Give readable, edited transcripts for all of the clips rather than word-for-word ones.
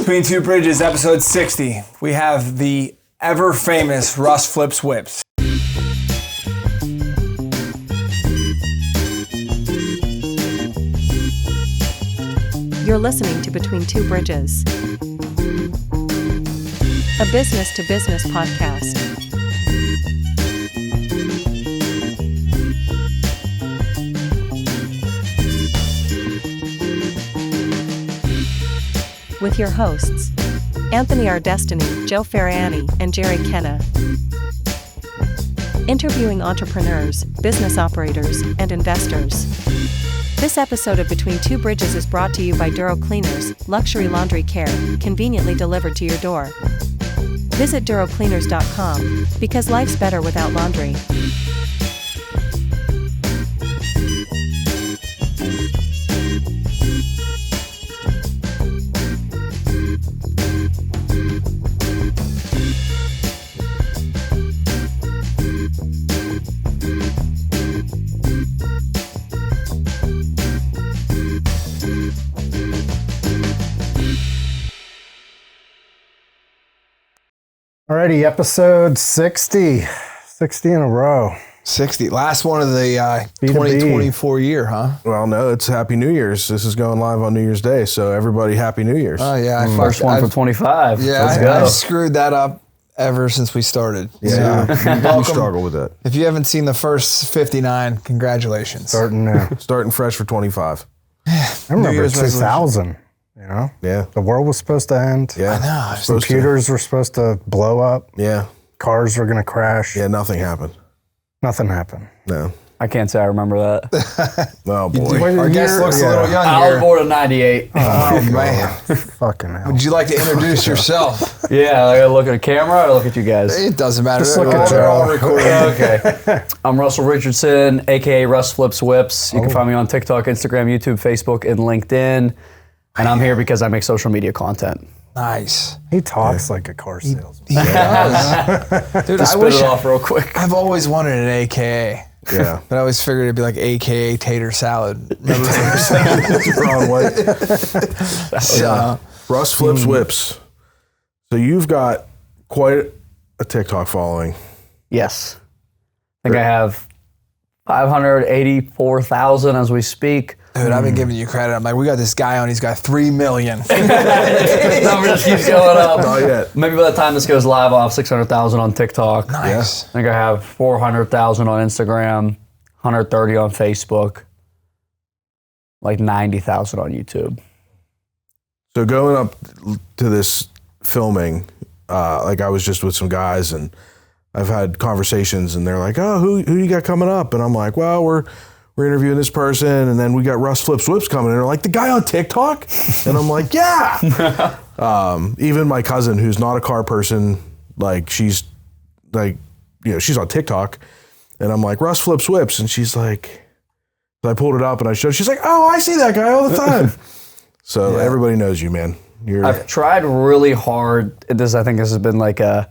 Between Two Bridges, episode 60. We have the ever famous Russ Flips Whips. You're listening to Between Two Bridges, a business-to-business podcast. With your hosts, Anthony R. Destiny, Joe Ferrani, and Jerry Kenna. Interviewing entrepreneurs, business operators, and investors. This episode of Between Two Bridges is brought to you by Duro Cleaners, luxury laundry care, conveniently delivered to your door. Visit durocleaners.com, because life's better without laundry. Alrighty, episode 60. 60 in a row. 60. Last one of the B2B. 2024 year, huh? Well, no, it's Happy New Year's. This is going live on New Year's Day, so everybody Happy New Year's. Oh, yeah. First one for 25. Yeah, Let's go. I screwed that up ever since we started. Yeah, So, you struggle with that. if you haven't seen the first 59, congratulations. Starting now. Starting fresh for 25. I remember Year's 2000, you know? Yeah. The world was supposed to end. Yeah. know. Supposed to. Computers were supposed to blow up. Yeah. Cars were going to crash. Yeah, nothing happened. Nothing happened. No. I can't say I remember that. Oh, boy. Wait, Our guest looks a little young I was here. born in 98. Oh, man. Fucking hell. Would you like to introduce yourself? Yeah, I gotta look at a camera or look at you guys. It doesn't matter. Just look at They're all Joe. recorded. Okay. I'm Russell Richardson, aka Russ Flips Whips. You can find me on TikTok, Instagram, YouTube, Facebook, and LinkedIn. And I'm here because I make social media content. Nice. He talks like a car salesman. He does. Dude, I Spit wish it off real quick. I've always wanted an AKA. Yeah. But I always figured it'd be like AKA tater salad. Remember It's Ron White. so, Russ Flips Whips. So you've got quite a TikTok following. Yes. I think I have 584,000 as we speak. dude, I've been giving you credit. I'm like, we got this guy on, he's got 3 million. The number just keeps going up. Not yet. Maybe by the time this goes live, I'll have 600,000 on TikTok. Nice. I think I have 400,000 on Instagram, 130 on Facebook, like 90,000 on YouTube. So going up to this filming, like I was just with some guys and I've had conversations and they're like, oh, who you got coming up? And I'm like, well, we're interviewing this person and then we got Russ Flips Whips coming in. They're like, the guy on TikTok? And I'm like, yeah. Even my cousin who's not a car person, like she's like, you know, she's on TikTok and I'm like, Russ Flips Whips. And she's like, I pulled it up and I showed, she's like, oh, I see that guy all the time. So everybody knows you, man. I've tried really hard. I think this has been like a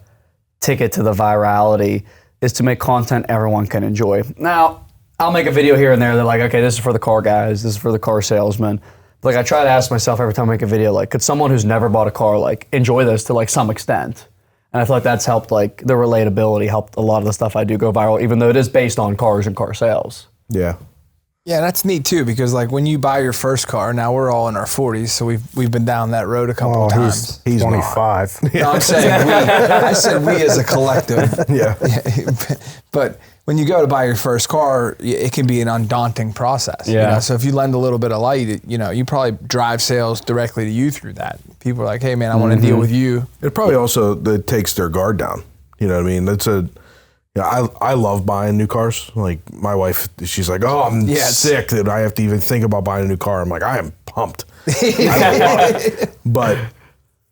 ticket to the virality, is to make content everyone can enjoy. Now, I'll make a video here and there. They're like, okay, this is for the car guys. This is for the car salesman. Like, I try to ask myself every time I make a video, like, could someone who's never bought a car, like, enjoy this to, like, some extent? And I feel like that's helped, like, the relatability helped a lot of the stuff I do go viral, even though it is based on cars and car sales. Yeah. Yeah, that's neat too, because like when you buy your first car, now we're all in our 40s, so we've been down that road a couple of times. He's 25. No, I'm saying we. I said we as a collective. Yeah. But when you go to buy your first car, it can be an undaunting process. Yeah. You know? So if you lend a little bit of light, you probably drive sales directly to you through that. People are like, hey man, I want to deal with you. It probably also that takes their guard down. You know what I mean? That's I love buying new cars. Like my wife, she's like, oh, I'm sick that I have to even think about buying a new car. I'm like, I am pumped. I love it. But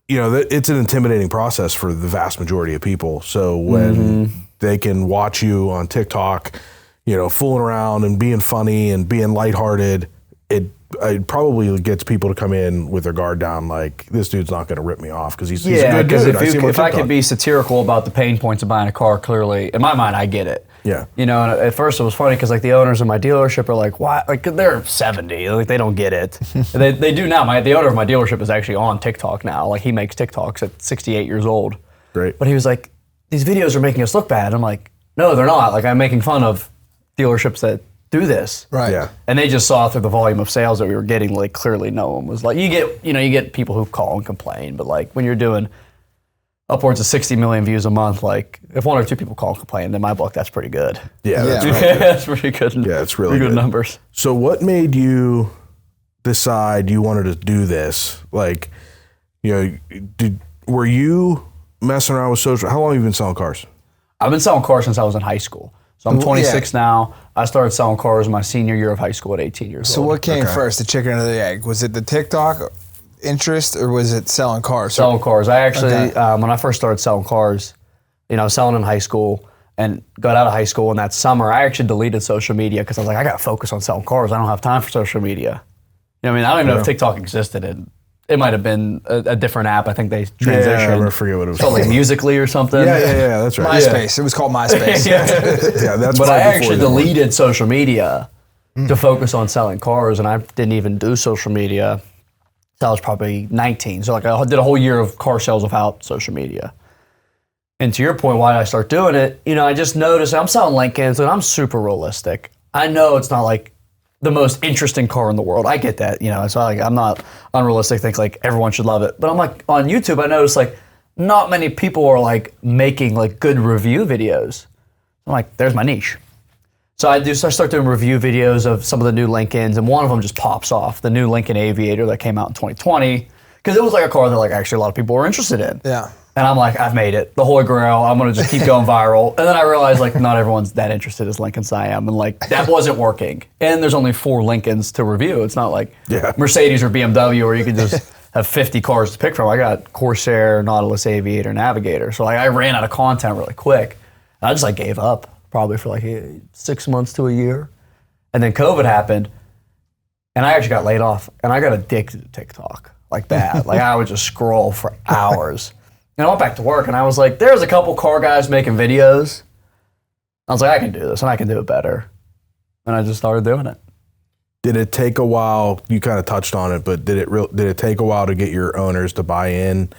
you know, it's an intimidating process for the vast majority of people. So when they can watch you on TikTok, you know, fooling around and being funny and being lighthearted it probably gets people to come in with their guard down, like, this dude's not going to rip me off because he's a Yeah, good because dude. if I could be satirical about the pain points of buying a car, clearly, in my mind, I get it. Yeah. You know, and at first it was funny because like the owners of my dealership are like, why? Like they're 70, like they don't get it. they do now. The owner of my dealership is actually on TikTok now. Like he makes TikToks at 68 years old. Great. But he was like, these videos are making us look bad. I'm like, no, they're not. Like I'm making fun of dealerships that do this. Right. Yeah. And they just saw through the volume of sales that we were getting, like clearly no one was like, you get people who call and complain, but like when you're doing upwards of 60 million views a month, like if one or two people call and complain, in my book, that's pretty good. Yeah, that's Yeah. right. That's pretty good. Yeah, it's really good good. numbers. So what made you decide you wanted to do this? Like, you know, were you messing around with social? How long have you been selling cars? I've been selling cars since I was in high school. So I'm 26 now. I started selling cars my senior year of high school at 18 years So old. what came first, the chicken or the egg? Was it the TikTok interest or was it selling cars? Selling cars. I actually, Okay. when I first started selling cars, I was selling in high school and got out of high school. And that summer, I actually deleted social media because I was like, I got to focus on selling cars. I don't have time for social media. You know what I mean? I don't even know if TikTok existed. It might have been a different app. I think they transitioned. Yeah, I forget what it was Called like Musical.ly or something. Yeah, that's right. MySpace. It was called MySpace. Yeah, that's But probably I before actually that one. deleted social media to focus on selling cars, and I didn't even do social media until I was probably 19. So like I did a whole year of car sales without social media. And to your point, why did I start doing it? I just noticed I'm selling Lincolns, and I'm super realistic. I know it's not like the most interesting car in the world. I get that, It's not like I'm not unrealistic. Think like everyone should love it, but I'm like on YouTube. I noticed like not many people are like making like good review videos. I'm like, there's my niche. So I start doing review videos of some of the new Lincolns, and one of them just pops off, the new Lincoln Aviator that came out in 2020, because it was like a car that like actually a lot of people were interested in. Yeah. And I'm like, I've made it, the Holy Grail. I'm gonna just keep going viral. And then I realized like not everyone's that interested as Lincolns I am, and like that wasn't working. And there's only 4 Lincolns to review. It's not like Mercedes or BMW where you can just have 50 cars to pick from. I got Corsair, Nautilus, Aviator, Navigator. So like I ran out of content really quick. And I just like gave up probably for like 6 months to a year. And then COVID happened, and I actually got laid off, and I got addicted to TikTok like that. Like I would just scroll for hours. And I went back to work, and I was like, there's a couple car guys making videos. I was like, I can do this, and I can do it better. And I just started doing it. Did it take a while? You kind of touched on it, but did it take a while to get your owners to buy in?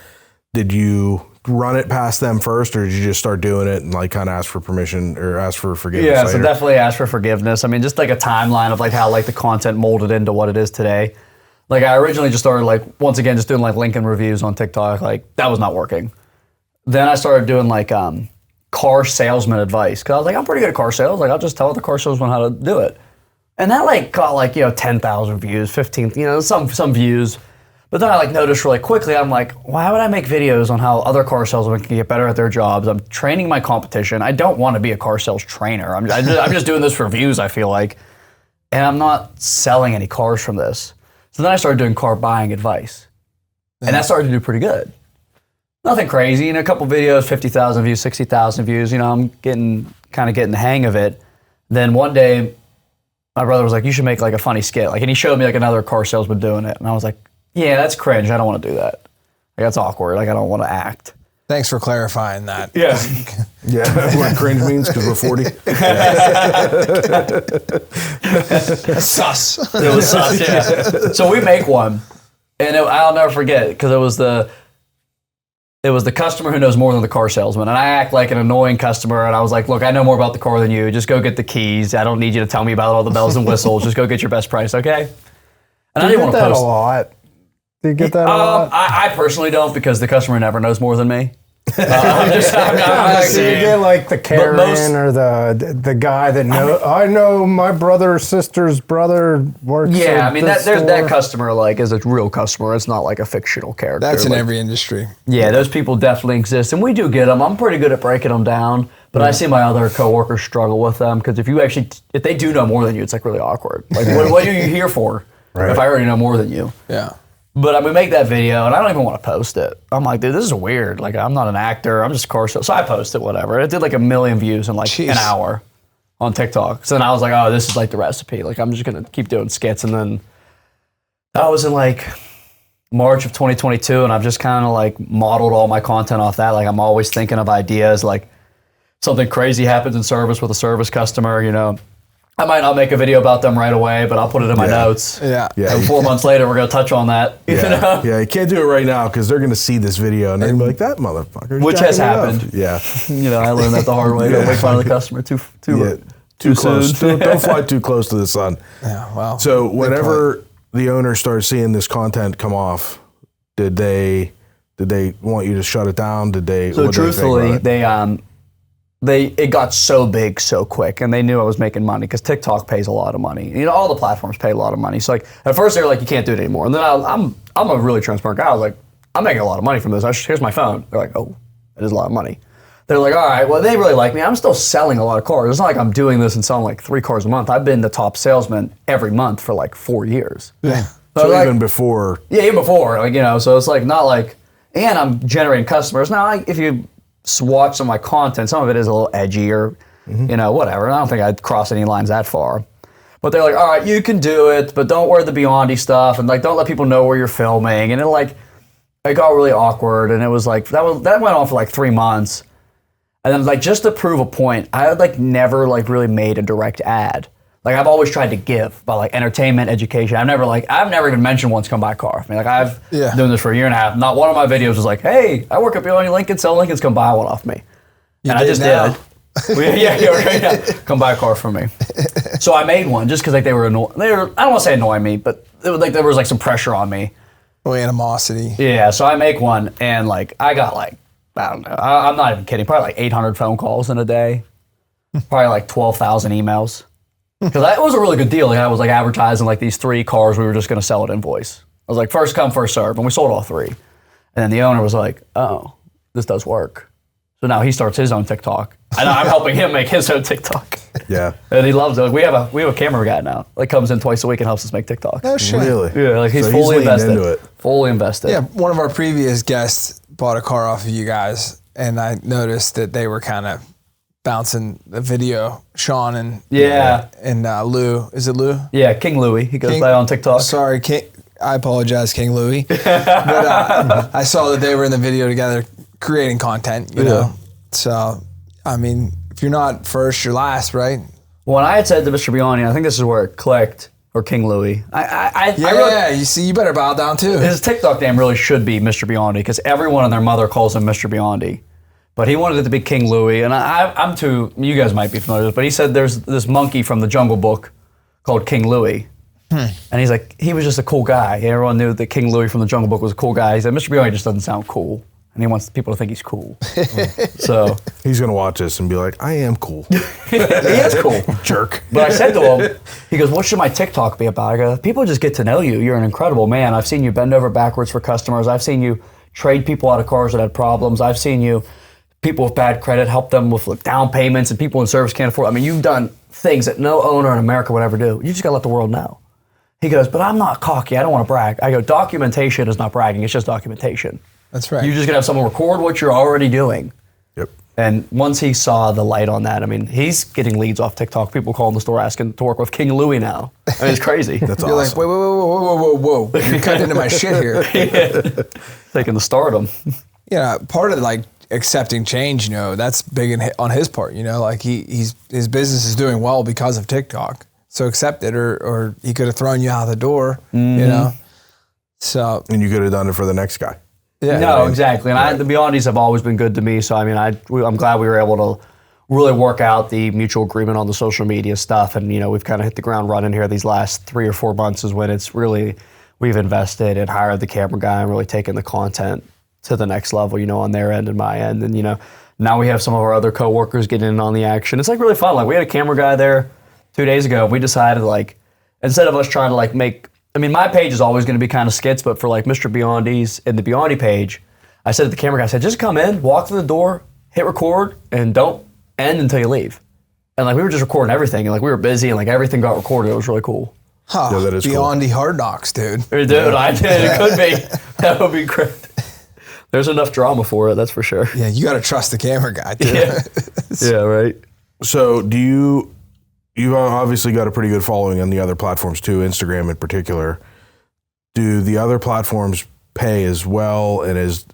Did you run it past them first, or did you just start doing it and like kind of ask for permission or ask for forgiveness? Yeah, later? so definitely ask for forgiveness. I mean, just like a timeline of like how like the content molded into what it is today. Like I originally just started like, once again, just doing like Lincoln reviews on TikTok. Like that was not working. Then I started doing like car salesman advice. Cause I was like, I'm pretty good at car sales. Like I'll just tell the car salesman how to do it. And that like caught like, 10,000 views, 15, some views. But then I like noticed really quickly, I'm like, why would I make videos on how other car salesmen can get better at their jobs? I'm training my competition. I don't want to be a car sales trainer. I'm just doing this for views, I feel like. And I'm not selling any cars from this. So then I started doing car buying advice. And that started to do pretty good. Nothing crazy. In a couple videos, 50,000 views, 60,000 views. I'm getting the hang of it. Then one day, my brother was like, you should make like a funny skit. Like, and he showed me like another car salesman doing it. And I was like, yeah, that's cringe. I don't want to do that. Like, that's awkward. Like, I don't want to act. Thanks for clarifying that. Yeah. Yeah, that's what cringe means because we're 40. Sus. It was sus, yeah. So we make one, and I'll never forget because it was the customer who knows more than the car salesman, and I act like an annoying customer, and I was like, look, I know more about the car than you. Just go get the keys. I don't need you to tell me about all the bells and whistles. Just go get your best price, okay? And I didn't want to post a lot. Do you get that a lot? I personally don't because the customer never knows more than me. So you get like the Karen or the guy that I know my brother or sister's brother works. Yeah, I mean that that customer like is a real customer. It's not like a fictional character. That's in like, every industry. Yeah, those people definitely exist, and we do get them. I'm pretty good at breaking them down, but I see my other coworkers struggle with them because if they do know more than you, it's like really awkward. Like, what are you here for? Right. If I already know more than you. Yeah. But we make that video, and I don't even want to post it. I'm like, dude, this is weird. Like, I'm not an actor. I'm just a car sales. So I post it, whatever. It did like 1 million views in like Jeez. an hour on TikTok. So then I was like, oh, this is like the recipe. Like, I'm just going to keep doing skits. And then That was in like March of 2022, and I've just kind of like modeled all my content off that. Like I'm always thinking of ideas, like something crazy happens in service with a service customer, you know. I might not make a video about them right away, but I'll put it in my notes. Yeah. And 4 months later, we're going to touch on that. Yeah. You know? Yeah, you can't do it right now because they're going to see this video and they're going to be like, that motherfucker. Which has happened. Yeah. You know, I learned that the hard way. Don't make fun of the customer too close. soon. Don't fly too close to the sun. Yeah, wow. So whenever the owner started seeing this content come off, did they want you to shut it down? So truthfully, it got so big so quick, and they knew I was making money because TikTok pays a lot of money. You know, all the platforms pay a lot of money. So like at first they were like, you can't do it anymore. And then I'm a really transparent guy. I was like, I'm making a lot of money from this. Here's my phone. They're like, oh, it is a lot of money. They're like, all right, well, they really like me. I'm still selling a lot of cars. It's not like I'm doing this and selling like 3 cars a month. I've been the top salesman every month for like 4 years. Yeah. So like, even before. Yeah, even before. Like, you know, so it's like not like, and I'm generating customers. Now, if you watch some of my content, some of it is a little edgy or, you know, whatever. I don't think I'd cross any lines that far. But they're like, all right, you can do it, but don't wear the Beyondy stuff, and like, don't let people know where you're filming. And it got really awkward, and it was like, that went on for like 3 months. And then like, just to prove a point, I had like never like really made a direct ad. Like I've always tried to give about like entertainment, education. I've never even mentioned once come buy a car. I mean, like I've been doing this for a year and a half. Not one of my videos was like, hey, I work at Beyondy Lincoln, sell Lincolns, come buy one off me. And I just did. Yeah, come buy a car from me. So I made one just because like they were I don't want to say annoying me, but it was like there was like some pressure on me. Oh, animosity. Yeah, so I make one, and like I got like, I don't know, I'm not even kidding, probably like 800 phone calls in a day, probably like 12,000 emails. Because it was a really good deal. Like I was like advertising like these 3 cars we were just going to sell at invoice. I was like, first come, first serve, and we sold all 3. And then the owner was like, oh, this does work. So now he starts his own TikTok, and I'm helping him make his own TikTok. Yeah. And he loves it. We have a camera guy now. Like comes in twice a week and helps us make TikToks. Oh shit. Really? Yeah, like he's So fully leaned invested. into it. Fully invested. Yeah, one of our previous guests bought a car off of you guys, and I noticed that they were kind of bouncing the video. Sean and Lou. Is it Lou? Yeah, King Louie. He goes by on TikTok. Sorry, King. I apologize, King Louie. But I saw that they were in the video together, creating content. You know, so I mean, if you're not first, you're last, right? When I had said to Mr. Beyondy, I think this is where it clicked, or King Louie. You see, you better bow down too. His TikTok name really should be Mr. Beyondy because everyone and their mother calls him Mr. Beyondy. But he wanted it to be King Louie, and I'm too, you guys might be familiar with it, but he said there's this monkey from the Jungle Book called King Louie. And he's like, he was just a cool guy. Everyone knew that King Louie from the Jungle Book was a cool guy. He said, Mr. Beyondy just doesn't sound cool. And he wants people to think he's cool. So he's going to watch this and be like, I am cool. He is cool. Jerk. But I said to him, he goes, what should my TikTok be about? I go, people just get to know you. You're an incredible man. I've seen you bend over backwards for customers. I've seen you trade people out of cars that had problems. I've seen you, people with bad credit, help them with like down payments, and people in service can't afford. I mean, you've done things that no owner in America would ever do. You just got to let the world know. He goes, but I'm not cocky. I don't want to brag. I go, documentation is not bragging. It's just documentation. That's right. You're just going to have someone record what you're already doing. Yep. And once he saw the light on that, I mean, he's getting leads off TikTok. People calling the store asking to work with King Louie now. I mean, it's crazy. That's You're awesome. like, whoa. You're cutting into my shit here. Taking the stardom. Yeah, part of like accepting change, you know, that's big on his part, you know, like his business is doing well because of TikTok. So accept it, or he could have thrown you out the door, you know. So and you could have done it for the next guy. Yeah, no, exactly. And the Beyondies have always been good to me. So I mean, I'm glad we were able to really work out the mutual agreement on the social media stuff. And you know, we've kind of hit the ground running here. These last 3 or 4 months is when it's really we've invested and hired the camera guy and really taken the content to the next level. You know, on their end and my end. And you know, now we have some of our other coworkers getting in on the action. It's like really fun. Like we had a camera guy there 2 days ago. We decided like instead of us trying to like make. I mean, my page is always going to be kind of skits, but for like Mr. Beyondy's and the Beyondy page, I said to the camera guy, I said, just come in, walk through the door, hit record, and don't end until you leave. And like we were just recording everything, and like we were busy, and like everything got recorded. It was really cool. Huh, yeah, that is Beyondy Hard Knocks, dude. Dude, yeah. I did. It could be. That would be great. There's enough drama for it, that's for sure. Yeah, you got to trust the camera guy, too. Yeah, right. So you've obviously got a pretty good following on the other platforms too, Instagram in particular. do the other platforms pay as well, and as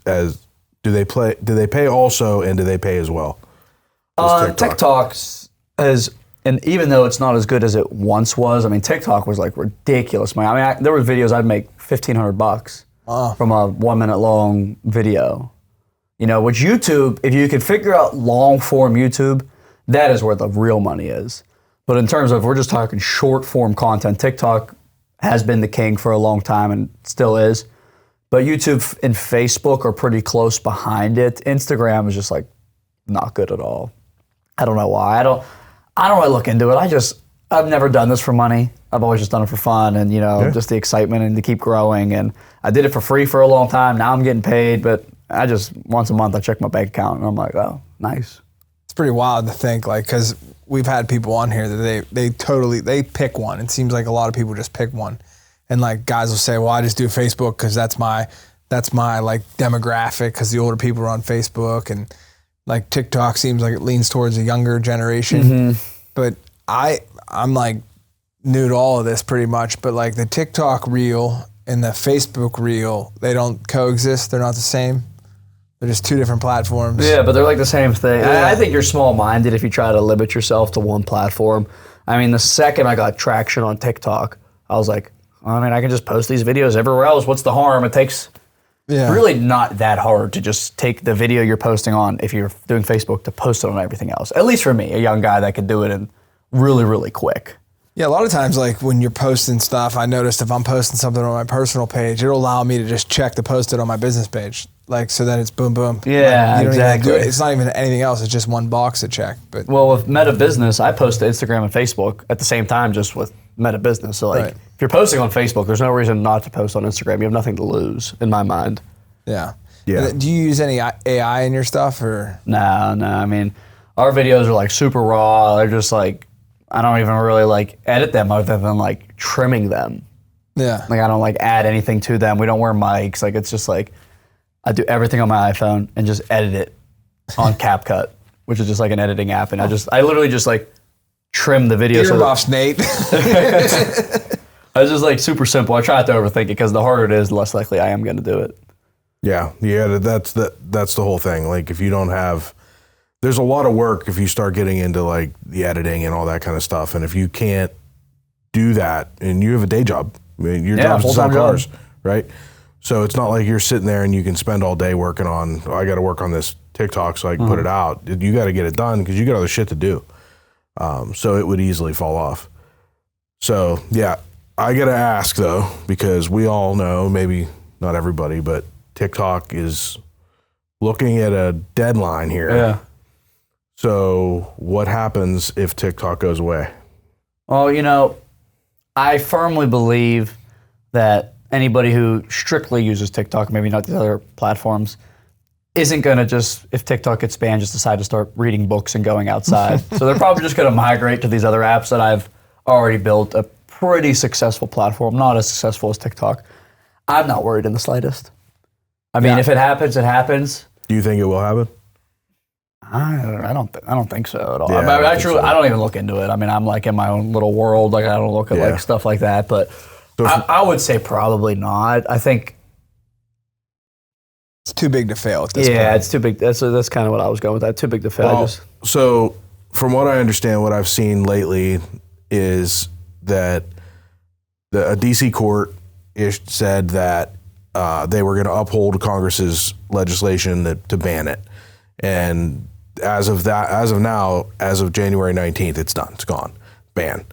do they pay also, and do they pay as well? TikTok's and even though it's not as good as it once was, I mean, TikTok was like ridiculous money. I mean, there were videos I'd make $1,500 from a 1 minute long video. You know, which YouTube, if you could figure out long form YouTube, that is where the real money is. But in terms of, we're just talking short form content, TikTok has been the king for a long time and still is. But YouTube and Facebook are pretty close behind it. Instagram is just like not good at all. I don't know why. I don't really look into it. I've never done this for money. I've always just done it for fun and, you know, just the excitement and to keep growing. And I did it for free for a long time. Now I'm getting paid, but I just, once a month, I check my bank account and I'm like, oh, nice. It's pretty wild to think, like, because we've had people on here that they pick one. It seems like a lot of people just pick one. And like guys will say, well, I just do Facebook because that's my like demographic, because the older people are on Facebook, and like TikTok seems like it leans towards a younger generation. Mm-hmm. But I'm like new to all of this pretty much, but like the TikTok reel and the Facebook reel, they don't coexist. They're not the same. They're just two different platforms. Yeah, but they're like the same thing. Yeah. I think you're small-minded if you try to limit yourself to one platform. I mean, the second I got traction on TikTok, I was like, I mean, I can just post these videos everywhere else. What's the harm? It takes really not that hard to just take the video you're posting on, if you're doing Facebook, to post it on everything else. At least for me, a young guy that could do it in really, really quick. Yeah, a lot of times, like when you're posting stuff, I noticed if I'm posting something on my personal page, it'll allow me to just check to post it on my business page. Like, so then it's boom, boom. Yeah, like, you don't exactly. Even do it. It's not even anything else. It's just one box to check. But well, with Meta Business, I post to Instagram and Facebook at the same time, just with Meta Business. So like, if you're posting on Facebook, there's no reason not to post on Instagram. You have nothing to lose, in my mind. Yeah. Do you use any AI in your stuff, or? No. I mean, our videos are like super raw. They're just like, I don't even really like edit them other than like trimming them. Yeah. Like, I don't like add anything to them. We don't wear mics. Like, it's just like, I do everything on my iPhone and just edit it on CapCut, which is just like an editing app. And I literally just like trim the video. Earmuffs, Nate. It's just like super simple. I try not to overthink it, because the harder it is, the less likely I am going to do it. Yeah, that's the whole thing. Like, if you don't have, there's a lot of work if you start getting into like the editing and all that kind of stuff. And if you can't do that, and you have a day job, I mean, your job's to sell cars, right? So it's not like you're sitting there and you can spend all day working on, I got to work on this TikTok so I can put it out. You got to get it done because you got other shit to do. So it would easily fall off. So yeah, I got to ask though, because we all know, maybe not everybody, but TikTok is looking at a deadline here. Yeah. So what happens if TikTok goes away? Well, you know, I firmly believe that anybody who strictly uses TikTok, maybe not the other platforms, isn't going to just, if TikTok gets banned, just decide to start reading books and going outside. So they're probably just going to migrate to these other apps that I've already built a pretty successful platform, not as successful as TikTok. I'm not worried in the slightest. I mean, if it happens, it happens. Do you think it will happen? I don't think so at all. Yeah, I don't even look into it. I mean, I'm like in my own little world. Like, I don't look at like stuff like that. But I would say probably not. I think it's too big to fail at this point. Yeah, it's too big. That's kind of what I was going with. That too big to fail. Well, so from what I understand, what I've seen lately is that a DC court said that they were going to uphold Congress's legislation to ban it, and as of now, as of January 19th, it's done. It's gone. Ban.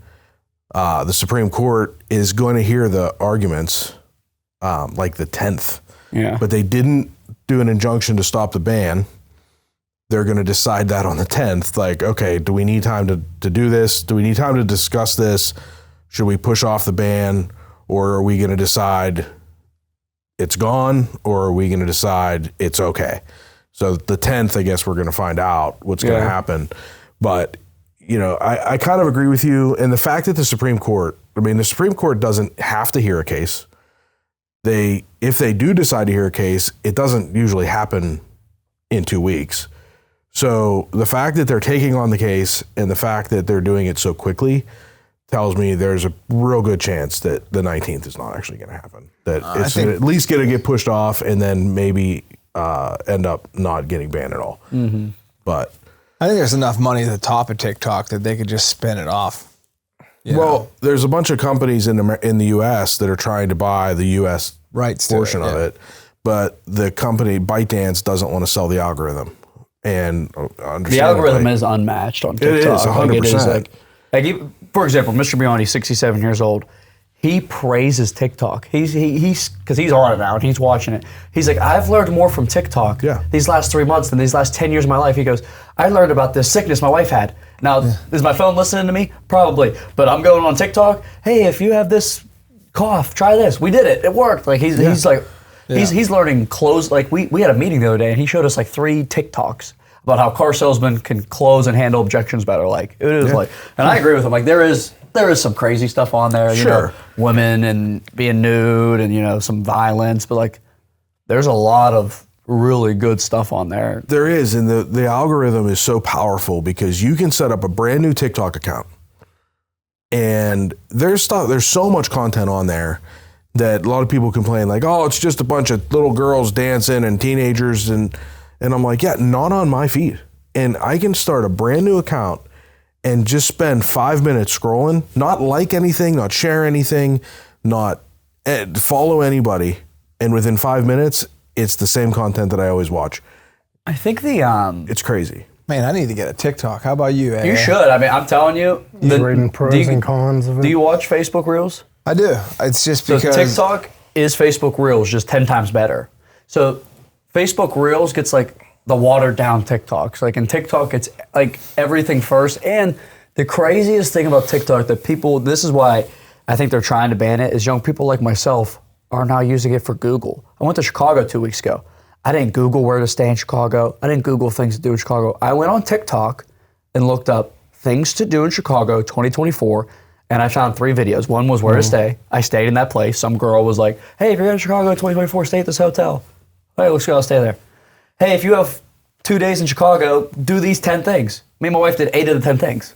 The Supreme Court is going to hear the arguments like the 10th. Yeah. But they didn't do an injunction to stop the ban. They're going to decide that on the 10th. Like, okay, do we need time to do this? Do we need time to discuss this? Should we push off the ban? Or are we going to decide it's gone? Or are we going to decide it's okay? So the 10th, I guess we're going to find out what's going to happen. But, you know, I kind of agree with you. And the fact that the Supreme Court doesn't have to hear a case. If they do decide to hear a case, it doesn't usually happen in 2 weeks. So the fact that they're taking on the case and the fact that they're doing it so quickly tells me there's a real good chance that the 19th is not actually going to happen. That it's at least going to get pushed off and then maybe end up not getting banned at all. Mm-hmm. But I think there's enough money at the top of TikTok that they could just spin it off. Well, there's a bunch of companies in the U.S. that are trying to buy the U.S. rights portion of it, but the company ByteDance doesn't want to sell the algorithm. And the algorithm is unmatched on TikTok. It is 100%. Like for example, Mr. Beyond, he's 67 years old. He praises TikTok. He's because he's on it now and he's watching it. He's like, I've learned more from TikTok these last 3 months than these last 10 years of my life. He goes, I learned about this sickness my wife had. Now, is my phone listening to me? Probably. But I'm going on TikTok. Hey, if you have this cough, try this. We did it. It worked. Like he's like, he's learning close. Like we had a meeting the other day and he showed us like 3 TikToks about how car salesmen can close and handle objections better. Like it is like, and I agree with him. Like there is some crazy stuff on there. You know, women and being nude and, you know, some violence, but like there's a lot of really good stuff on there. There is, and the algorithm is so powerful because you can set up a brand new TikTok account and there's so much content on there that a lot of people complain like, oh, it's just a bunch of little girls dancing and teenagers and I'm like, yeah, not on my feed. And I can start a brand new account and just spend 5 minutes scrolling, not like anything, not share anything, not follow anybody. And within 5 minutes, it's the same content that I always watch. I think it's crazy. Man, I need to get a TikTok. How about you, You should. I mean, I'm telling you. He's reading pros and cons of it. Do you watch Facebook Reels? I do. It's just because TikTok is Facebook Reels, just 10 times better. So Facebook Reels gets like the watered down TikToks. Like in TikTok, it's like everything first. And the craziest thing about TikTok that this is why I think they're trying to ban it, is young people like myself are now using it for Google. I went to Chicago 2 weeks ago. I didn't Google where to stay in Chicago. I didn't Google things to do in Chicago. I went on TikTok and looked up things to do in Chicago 2024, and I found 3 videos. One was where to stay. I stayed in that place. Some girl was like, hey, if you're in Chicago 2024, stay at this hotel. Hey, let's go, I'll stay there. Hey, if you have 2 days in Chicago, do these 10 things. Me and my wife did 8 of the 10 things.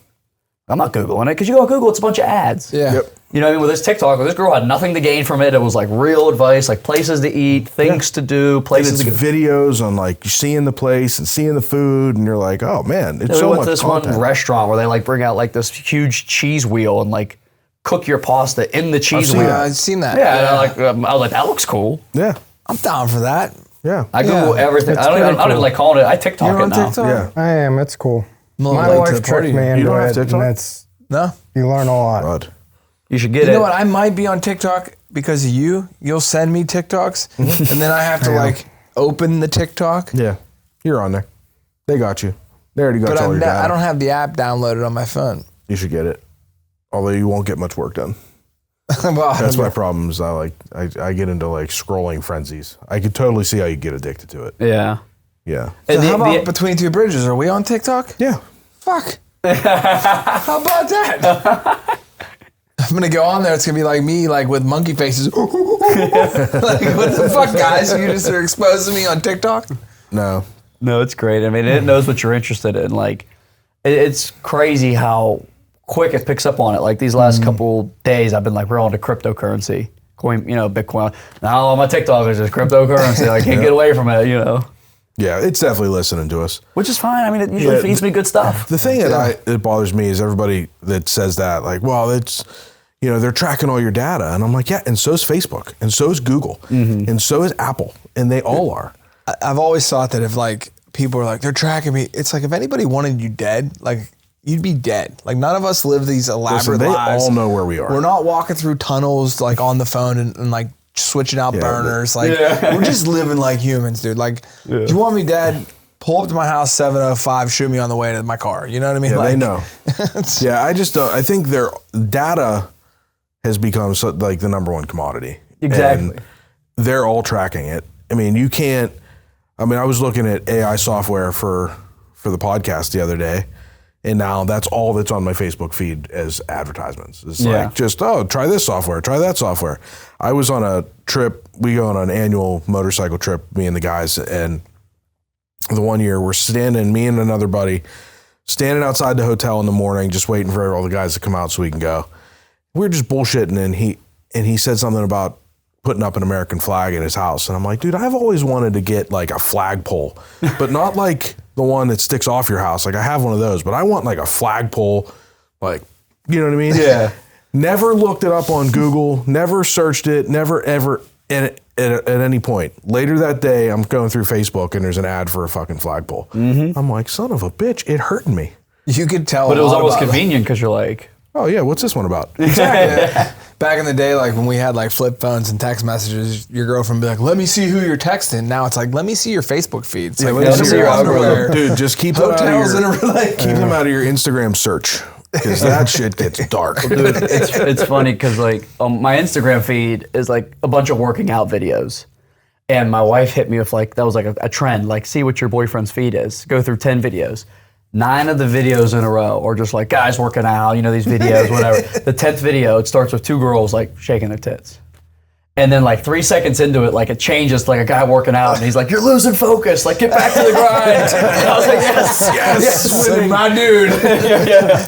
I'm not Googling it, because you go on Google, it's a bunch of ads. Yeah. Yep. You know what I mean? With this TikTok, this girl had nothing to gain from it. It was like real advice, like places to eat, things to do, places to go. Videos on like seeing the place and seeing the food, and you're like, oh man, it's We so went much to this content. one restaurant where they like bring out like this huge cheese wheel and like cook your pasta in the cheese wheel. I've seen that. Yeah, and I was like, that looks cool. Yeah. I'm down for that. Yeah. I Google everything. It's I don't pretty even cool. like calling it. I TikTok You're it on now. TikTok? Yeah. I am. It's cool. More My late to wife the party. tricked me You into don't have it, TikTok? and No. you learn a lot. God. You should get You it. know what? I might be on TikTok because of you. You'll send me TikToks, and then I have to like open the TikTok. Yeah. You're on there. They got you. They already got But all your data. I don't have the app downloaded on my phone. You should get it. Although you won't get much work done. Well, That's my problem is I get into like scrolling frenzies. I could totally see how you get addicted to it. Yeah. Yeah. So how about Between Two Bridges? Are we on TikTok? Yeah. Fuck. How about that? I'm gonna go on there. It's gonna be like me, like with monkey faces. Like, what the fuck, guys? You just are exposing me on TikTok? No. No, it's great. I mean, it knows what you're interested in. Like, it's crazy how quick it picks up on it. Like these last couple days, I've been like, we're on to cryptocurrency, coin, Bitcoin. Now on my TikTok is just cryptocurrency. I can't get away from it, Yeah, it's definitely listening to us. Which is fine. I mean, it usually feeds me good stuff. The thing that bothers me is everybody that says that, like, well, it's, they're tracking all your data. And I'm like, yeah, and so is Facebook, and so is Google, and so is Apple, and they all are. I've always thought that if like people are like, they're tracking me, it's like if anybody wanted you dead, like you'd be dead. Like none of us live these elaborate Listen, they lives. all know where we are. We're not walking through tunnels like on the phone and like switching out burners. We're just living like humans, dude. Like, if you want me dead, pull up to my house 7:05, shoot me on the way to my car. You know what I mean? Yeah, like, they know. Yeah, I just don't. I think their data has become like the number one commodity. Exactly. And they're all tracking it. I mean, you can't. I mean, I was looking at AI software for the podcast the other day, and now that's all that's on my Facebook feed as advertisements. It's like just, try this software, try that software. I was on a trip. We go on an annual motorcycle trip, me and the guys, and the one year we're standing, me and another buddy, standing outside the hotel in the morning, just waiting for all the guys to come out so we can go. we were just bullshitting, and he said something about putting up an American flag in his house. And I'm like, dude, I've always wanted to get like a flagpole, but not like the one that sticks off your house. Like I have one of those, but I want like a flagpole, like, you know what I mean? Yeah. Never looked it up on Google, never searched it, never ever at any point. Later that day, I'm going through Facebook and there's an ad for a fucking flagpole. I'm like, son of a bitch, it hurting me. You could tell. But it was almost about, convenient because you're like, Oh yeah, what's this one about? Exactly. Back in the day, like when we had like flip phones and text messages, your girlfriend would be like, let me see who you're texting. Now it's like, let me see your Facebook feed. It's like, let me see your underwear. Dude, just keep them out of your Instagram search. Because that shit gets dark. dude, it's funny because like my Instagram feed is like a bunch of working out videos. And my wife hit me with like, that was like a trend, like see what your boyfriend's feed is. Go through 10 videos. 9 of the videos in a row are just like guys working out, you know, these videos, whatever. The 10th video, it starts with 2 girls like shaking their tits. And then like 3 seconds into it, like it changes to like a guy working out and he's like, you're losing focus, like get back to the grind. And I was like, yes, my dude.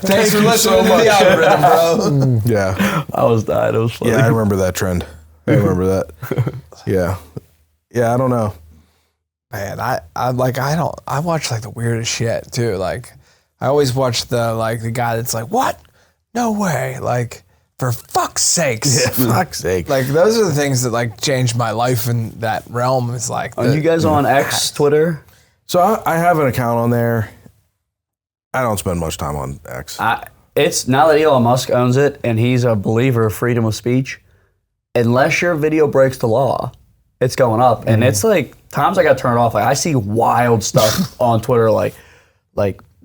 Thanks for listening to the algorithm, bro. Yeah. I was dying, it was funny. Yeah, I remember that trend. I remember that. Yeah. Yeah, I don't know. Man, I watch like the weirdest shit too. Like I always watch the guy that's like, what? No way. Like, for fuck's sakes. Yeah, fuck's sake. Like those are the things that like changed my life in that realm. It's like Are you guys on X, Twitter? So I have an account on there. I don't spend much time on X. It's now that Elon Musk owns it and he's a believer of freedom of speech, unless your video breaks the law, it's going up. And it's like times I got turned off. Like I see wild stuff on Twitter, like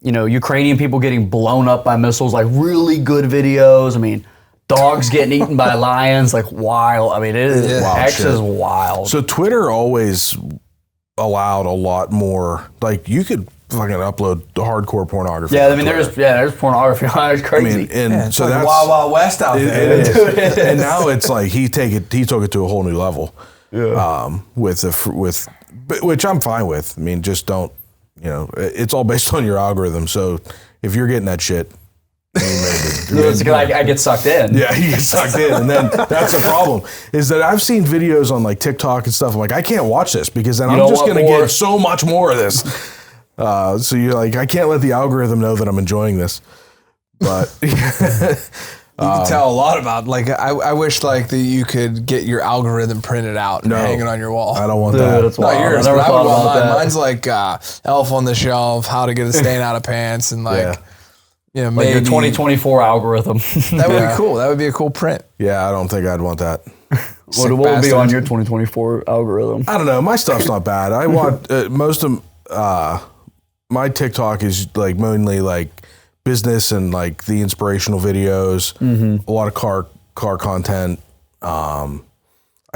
you know, Ukrainian people getting blown up by missiles, like really good videos. I mean, dogs getting eaten by lions, like wild. I mean, it is X is wild. So Twitter always allowed a lot more. Like you could fucking upload hardcore pornography. Yeah, I mean, there's pornography. It's crazy. I mean, and so like that's Wild Wild West out there. It is. And now it's like he took it to a whole new level. Yeah. Which I'm fine with. I mean, just don't. You know, it's all based on your algorithm. So if you're getting that shit, I get sucked in. Yeah, you get sucked in, and then that's the problem. Is that I've seen videos on like TikTok and stuff. I'm like, I can't watch this because then I'm just going to get so much more of this. So you're like, I can't let the algorithm know that I'm enjoying this. But you can tell a lot about. Like, I wish like that you could get your algorithm printed out and hang it on your wall. I don't want that. That's wild. Not yours, I never but thought about that. Mine's like Elf on the Shelf, How to Get a Stain Out of Pants, and like. You know, like maybe your 2024 algorithm. That would be cool. That would be a cool print. Yeah, I don't think I'd want that. What would be on your 2024 algorithm? I don't know. My stuff's not bad. I want most of my TikTok is like mainly like business and like the inspirational videos. A lot of car content. I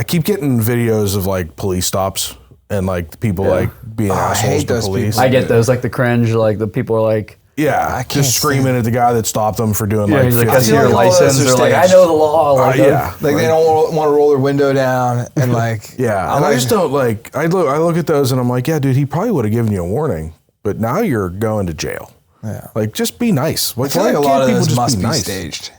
keep getting videos of like police stops and like people like being assholes to police. I get those, like the cringe, like the people are like. Yeah, just screaming at the guy that stopped them for doing like. He's like, 50 I see your years. license. They're like, I know the law. Like, yeah, like they don't want to roll their window down and like. Yeah, and I just don't like. I look at those and I'm like, yeah, dude, he probably would have given you a warning, but now you're going to jail. Yeah, like just be nice. I feel like a lot of this must be staged.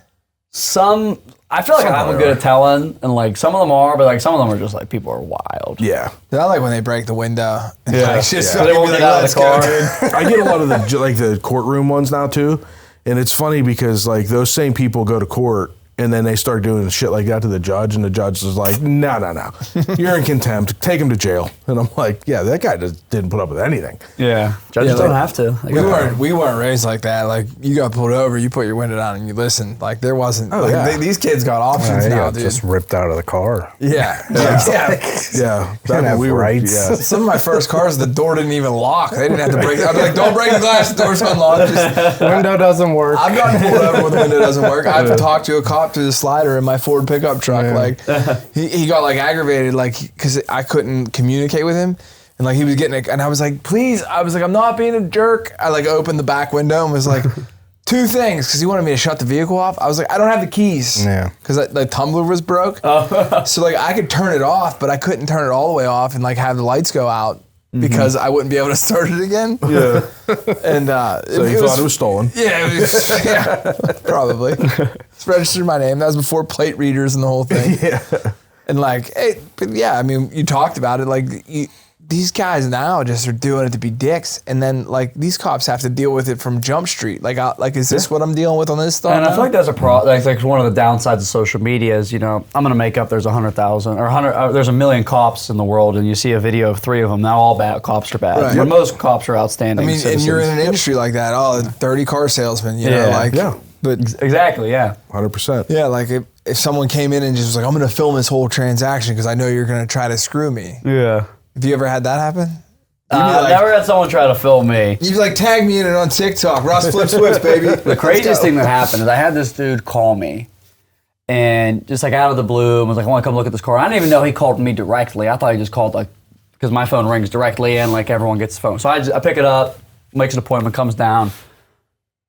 I feel like I'm good at telling, and like some of them are, but like some of them are just like people are wild. Yeah, I like when they break the window. And yeah, like, just they won't get out of the car. I get a lot of the courtroom ones now too, and it's funny because like those same people go to court and then they start doing shit like that to the judge, and the judge is like, no, you're in contempt, take him to jail. And I'm like, yeah, that guy just didn't put up with anything. Yeah, judges don't have to. We weren't raised like that. Like you got pulled over, you put your window down and you listen. Like there wasn't. These kids got options now, dude. Just ripped out of the car. Yeah. That we rights. Yeah. Some of my first cars, the door didn't even lock. They didn't have to break. I'd be like, don't break the glass. The door's unlocked. Window doesn't work. I've gotten pulled over when the window doesn't work. I've talked to a cop through the slider in my Ford pickup truck. Yeah. Like he got like aggravated, like because I couldn't communicate with him, and like he was getting it, and I was like, please, I'm not being a jerk. I like opened the back window and was like, 2 things, because he wanted me to shut the vehicle off. I was like, I don't have the keys, because the tumbler was broke. So like I could turn it off, but I couldn't turn it all the way off and like have the lights go out because I wouldn't be able to start it again. Yeah. And So you thought it was stolen. Yeah, it was, yeah, probably. It's registered my name. That was before plate readers and the whole thing. Yeah. And like, hey, but yeah, I mean, you talked about it. Like, these guys now just are doing it to be dicks, and then like these cops have to deal with it from Jump Street. Like, is this what I'm dealing with on this stuff? And I feel like that's a like one of the downsides of social media is, I'm gonna make up there's 100,000 or 100. There's a million cops in the world, and you see a video of 3 of them. Now all bad cops are bad, Right. but most cops are outstanding. I mean, citizens. and you're in an industry like that. Oh, 30 car salesmen, you know, Yeah. like, Yeah. but Exactly, yeah. 100%. yeah, like if someone came in and just was like, I'm going to film this whole transaction because I know you're going to try to screw me. Yeah. Have you ever had that happen? I've never had someone try to film me. You'd be like, tag me in it on TikTok. Ross Flip Swift, baby. The craziest thing that happened is I had this dude call me, and just like out of the blue, was like, I want to come look at this car. I didn't even know he called me directly. I thought he just called because my phone rings directly and like everyone gets the phone. So I pick it up, makes an appointment, comes down,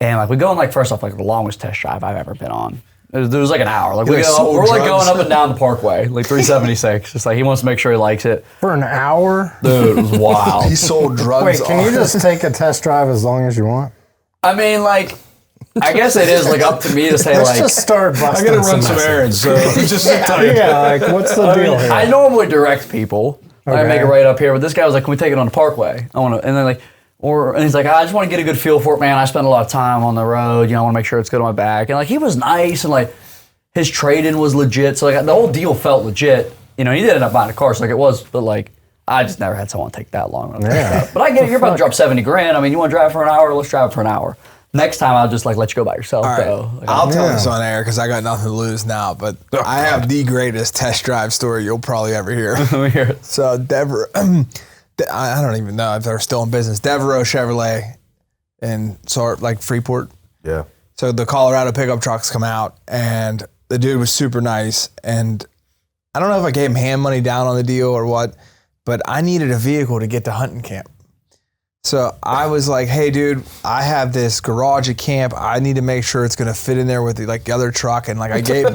and like we go on like first off like the longest test drive I've ever been on. It was like an hour. Like we're like going up and down the parkway, like 376. Just like he wants to make sure he likes it. For an hour? Dude, it was wild. He sold drugs. Wait, can you just take a test drive as long as you want? I mean, like, I guess it is like up to me to say Let's like. just start I busting gotta run some messages. errands, so just sit tight. Yeah, like what's the deal here? I normally direct people. I Okay. make it right up here, but this guy was like, "Can we take it on the parkway?" I want to, and then like, and he's like, "I just want to get a good feel for it, man. I spend a lot of time on the road. I want to make sure it's good on my back." And like, he was nice, and like, his trade-in was legit. So like, the whole deal felt legit. He did end up buying a car, so like it was, but like, I just never had someone take that long. Yeah. But I get it. You're about to drop 70 grand. I mean, you want to drive for an hour? Let's drive for an hour. Next time, I'll just like let you go by yourself, All right. though. Like, I'll tell Yeah. this on air because I got nothing to lose now, but I have the greatest test drive story you'll probably ever hear. Let me hear it. So I don't even know if they're still in business. Devereaux Chevrolet in Freeport. Yeah. So the Colorado pickup trucks come out, and the dude was super nice. And I don't know if I gave him hand money down on the deal or what, but I needed a vehicle to get to hunting camp. So I was like, hey, dude, I have this garage at camp. I need to make sure it's going to fit in there with the other truck. And like I gave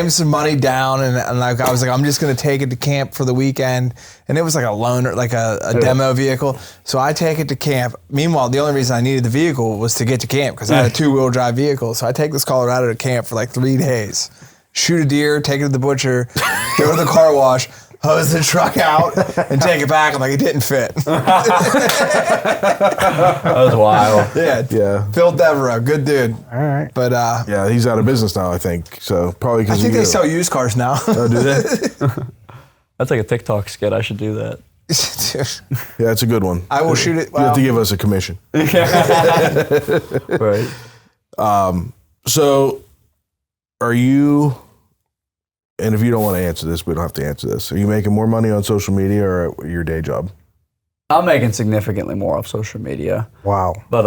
him some money down, and like I was like, I'm just going to take it to camp for the weekend. And it was like a loaner, like a demo vehicle. So I take it to camp. Meanwhile, the only reason I needed the vehicle was to get to camp because I had a 2-wheel drive vehicle. So I take this Colorado to camp for like 3 days, shoot a deer, take it to the butcher, go to the car wash, hose the truck out, and take it back. I'm like, it didn't fit. That was wild. Yeah. Phil Devereaux, good dude. All right. But Yeah, he's out of business now, I think. So probably I because think they sell used cars now. Oh, do they? That's like a TikTok skit. I should do that. Dude, Yeah, it's a good one. I will shoot it. You have to give us a commission. Right. So, are you? And if you don't want to answer this, we don't have to answer this. Are you making more money on social media or at your day job? I'm making significantly more off social media, Wow. but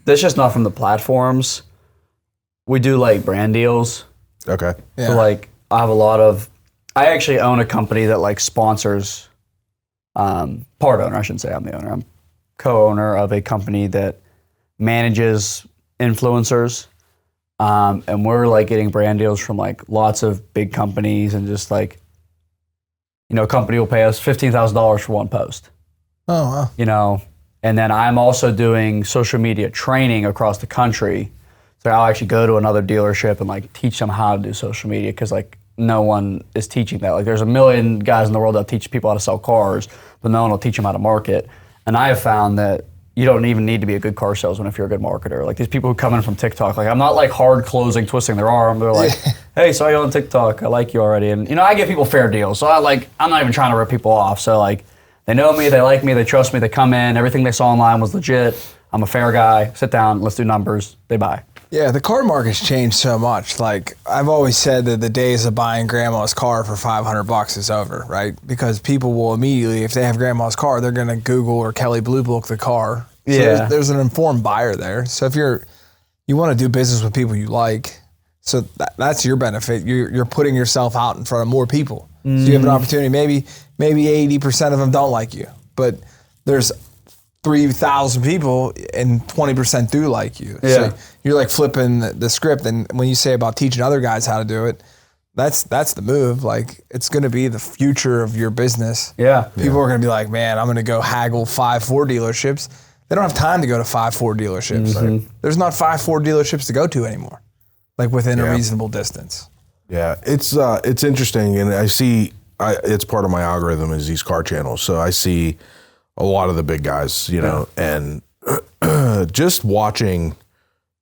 that's just not from the platforms. We do like brand deals. Okay. Yeah. So like I actually own a company that like sponsors, part owner, I shouldn't say I'm the owner. I'm co-owner of a company that manages influencers. And we're like getting brand deals from like lots of big companies, and just like, a company will pay us $15,000 for one post, Oh, wow. and then I'm also doing social media training across the country. So I'll actually go to another dealership and like teach them how to do social media, because like no one is teaching that. Like there's a million guys in the world that teach people how to sell cars, but no one will teach them how to market. And I have found that you don't even need to be a good car salesman if you're a good marketer. Like these people who come in from TikTok, like I'm not like hard closing, twisting their arm. They're like, hey, saw you on TikTok. I like you already. And I give people fair deals. So I'm not even trying to rip people off. So like they know me, they like me, they trust me, they come in, everything they saw online was legit. I'm a fair guy. Sit down, let's do numbers. They buy. Yeah, the car market's changed so much. Like I've always said that the days of buying grandma's car for $500 is over, right? Because people will immediately, if they have grandma's car, they're going to Google or Kelly Blue Book the car. So Yeah. there's an informed buyer there. So if you want to do business with people you like, so that's your benefit. You're putting yourself out in front of more people. So you have an opportunity. Maybe 80% of them don't like you, but there's 3,000 people and 20% do like you. Yeah. So you're like flipping the script. And when you say about teaching other guys how to do it, That's the move. Like, it's going to be the future of your business. Yeah. People are going to be like, man, I'm going to go haggle 5 Ford dealerships. They don't have time to go to 5 Ford dealerships. Like, there's not 5 Ford dealerships to go to anymore, like within a reasonable distance. Yeah, it's interesting, and I see it's part of my algorithm is these car channels. So I see a lot of the big guys, you know, and just watching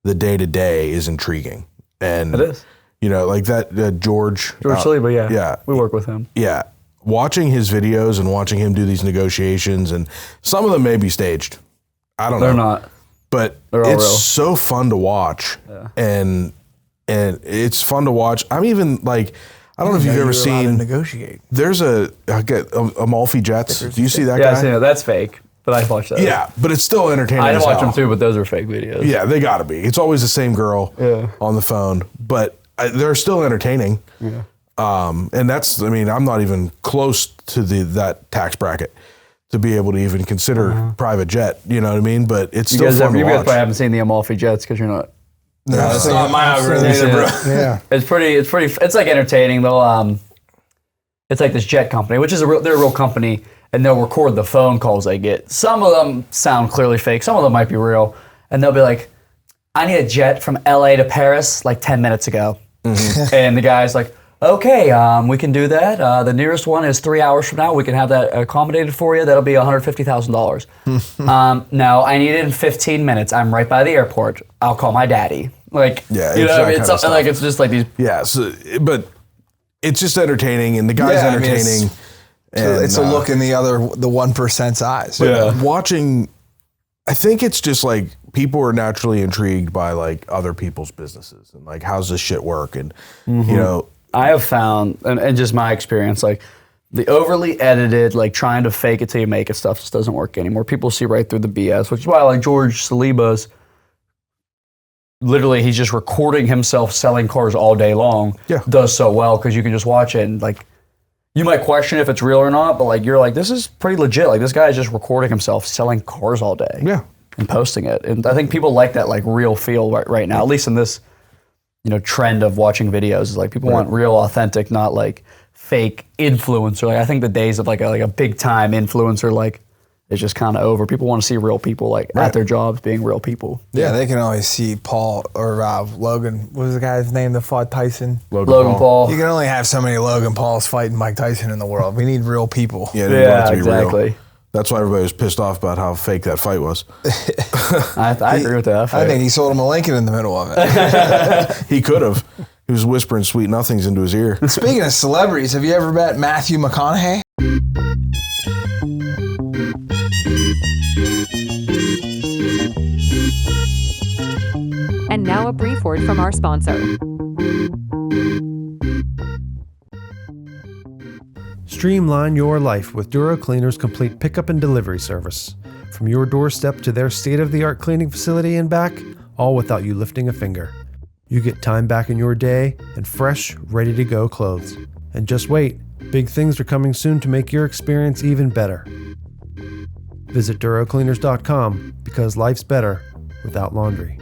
the day to day is intriguing. And It is. you know, like that George Saliba, yeah, we work with him. yeah. Watching his videos and watching him do these negotiations, and some of them may be staged. I don't know. They're not. But They're all it's real. so fun to watch, and it's fun to watch. I'm even like, I don't know if you've ever seen. Negotiate. There's a Amalfi Jets. Do you see that Yeah, guy? I see that. That's fake, but I watched that. Yeah, but it's still entertaining. I as watch hell. them too, but those are fake videos. Yeah, they got to be. It's always the same girl on the phone, but they're still entertaining. Yeah. And that's, I mean, I'm not even close to that tax bracket to be able to even consider private jet. You know what I mean? But it's still fun to You guys watch. probably haven't seen the Amalfi Jets because you're not. No, it's not my algorithm either, bro. Yeah. It's like entertaining though. It's like this jet company, which is they're a real company, and they'll record the phone calls they get. Some of them sound clearly fake. Some of them might be real, and they'll be like, "I need a jet from LA to Paris like 10 minutes ago," and the guy's like, "Okay, we can do that. The nearest one is 3 hours from now. We can have that accommodated for you. That'll be $150,000. No, I need it in 15 minutes. I'm right by the airport. I'll call my daddy." Like, Yeah, you it's know, that it's kind of stuff. like it's just like these. Yeah, so, but it's just entertaining, and the guy's Yeah, I mean, entertaining. It's a look in the 1%'s eyes. But watching, I think it's just like people are naturally intrigued by like other people's businesses and like how's this shit work, and you know. I have found, and just my experience, like the overly edited, like trying to fake it till you make it stuff just doesn't work anymore. People see right through the BS, which is why like George Saliba's, literally he's just recording himself selling cars all day long. Yeah. Does so well because you can just watch it and like, you might question if it's real or not, but like you're like, this is pretty legit. Like this guy is just recording himself selling cars all day. Yeah. And posting it. And I think people like that like real feel right now, at least in this, you know, trend of watching videos. Is like people want real, authentic, not like fake influencer. Like I think the days of like a big time influencer like is just kind of over. People want to see real people like at their jobs being real people. Yeah, they can always see Paul or Logan. What was the guy's name that fought Tyson? Logan Paul. You can only have so many Logan Pauls fighting Mike Tyson in the world. We need real people. Yeah, they want it to be exactly. real. That's why everybody was pissed off about how fake that fight was. I agree with that. I think he sold him a Lincoln in the middle of it. He could have. He was whispering sweet nothings into his ear. Speaking of celebrities, have you ever met Matthew McConaughey? And now a brief word from our sponsor. Streamline your life with Duro Cleaner's complete pickup and delivery service. From your doorstep to their state-of-the-art cleaning facility and back, all without you lifting a finger. You get time back in your day and fresh, ready-to-go clothes. And just wait, big things are coming soon to make your experience even better. Visit DuroCleaners.com because life's better without laundry.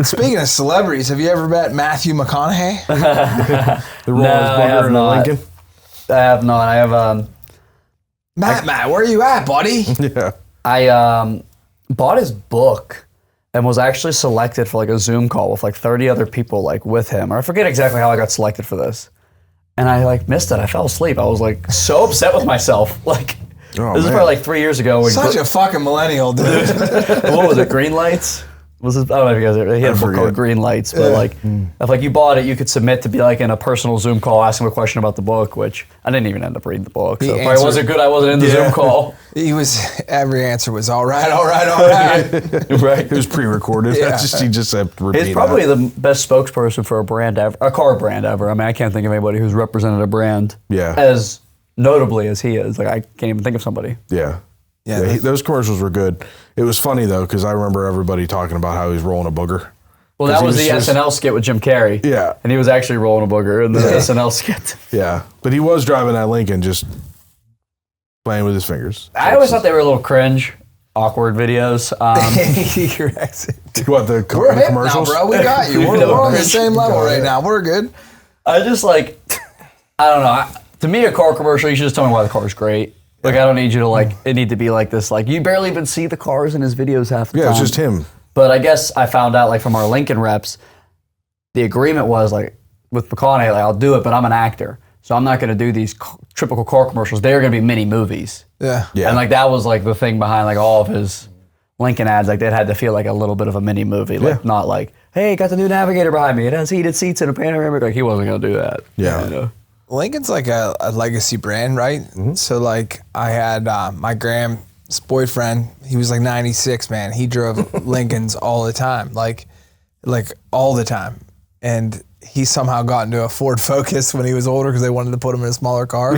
Speaking of celebrities, have you ever met Matthew McConaughey? The roll No, his I booger have in a not. Lincoln. I have not. I have Matt, where you at, buddy? Yeah. I bought his book and was actually selected for like a Zoom call with like 30 other people like with him. Or I forget exactly how I got selected for this. And I like missed it. I fell asleep. I was like so upset with myself. Like Oh, this is man. probably like 3 years ago. When Such a fucking millennial, dude. what was it? Green Lights? Was it, I don't know if you guys ever, he had a book forget. called Green Lights, but like if like you bought it, you could submit to be like in a personal Zoom call asking a question about the book, which I didn't even end up reading the book. So He it probably answered- wasn't good. I wasn't in the Zoom call. Every answer was all right, all right, all right. Right. It was pre-recorded. Yeah. He just had to repeat He's probably that. the best spokesperson for a brand ever, a car brand ever. I mean, I can't think of anybody who's represented a brand as notably as he is. Like, I can't even think of somebody. Yeah. Yeah, Yeah, those commercials were good. It was funny, though, because I remember everybody talking about how he's rolling a booger. Well, that 'Cause he was the was- SNL skit with Jim Carrey. Yeah. And he was actually rolling a booger in the SNL skit. Yeah. But he was driving that Lincoln just playing with his fingers. I always thought they were a little cringe. awkward videos. What, the We're hip now, commercials? bro. We got you. We're on the same level right now. We're good. I just like, I don't know. To me, a car commercial, you should just tell me why the car's great. Like, I don't need you to like, it need to be like this. Like, you barely even see the cars in his videos half the time. Yeah, it's just him. But I guess I found out like from our Lincoln reps, the agreement was like with McConaughey, like I'll do it, but I'm an actor. So I'm not going to do these typical car commercials. They're going to be mini movies. Yeah. And like that was like the thing behind like all of his Lincoln ads. Like they had to feel like a little bit of a mini movie. Like not like, hey, got the new Navigator behind me. It has heated seats and a panoramic. Like he wasn't going to do that. Yeah. You know? Lincoln's like a legacy brand, right? So like I had my Graham's boyfriend, he was like 96, man. He drove Lincolns all the time, like all the time. And he somehow got into a Ford Focus when he was older because they wanted to put him in a smaller car.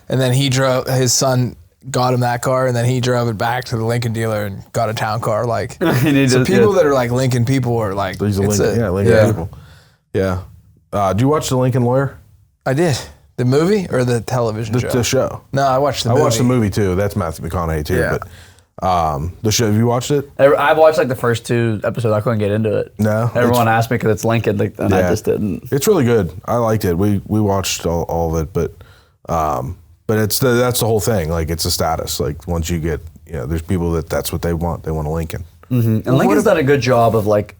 And then his son got him that car, and then he drove it back to the Lincoln dealer and got a town car. Like, so people that are like Lincoln people are like, Lincoln people. Yeah. Do you watch The Lincoln Lawyer? I did. The movie or the television show? The show. No, I watched the movie. I watched the movie too. That's Matthew McConaughey too. Yeah. But the show, have you watched it? I've watched like the first 2 episodes. I couldn't get into it. No. Everyone asked me because it's Lincoln, like, and I just didn't. It's really good. I liked it. We watched all of it, but that's the whole thing. Like it's a status. Like once you get, there's people that's what they want. They want a Lincoln. Mm-hmm. And Lincoln's done a good job of like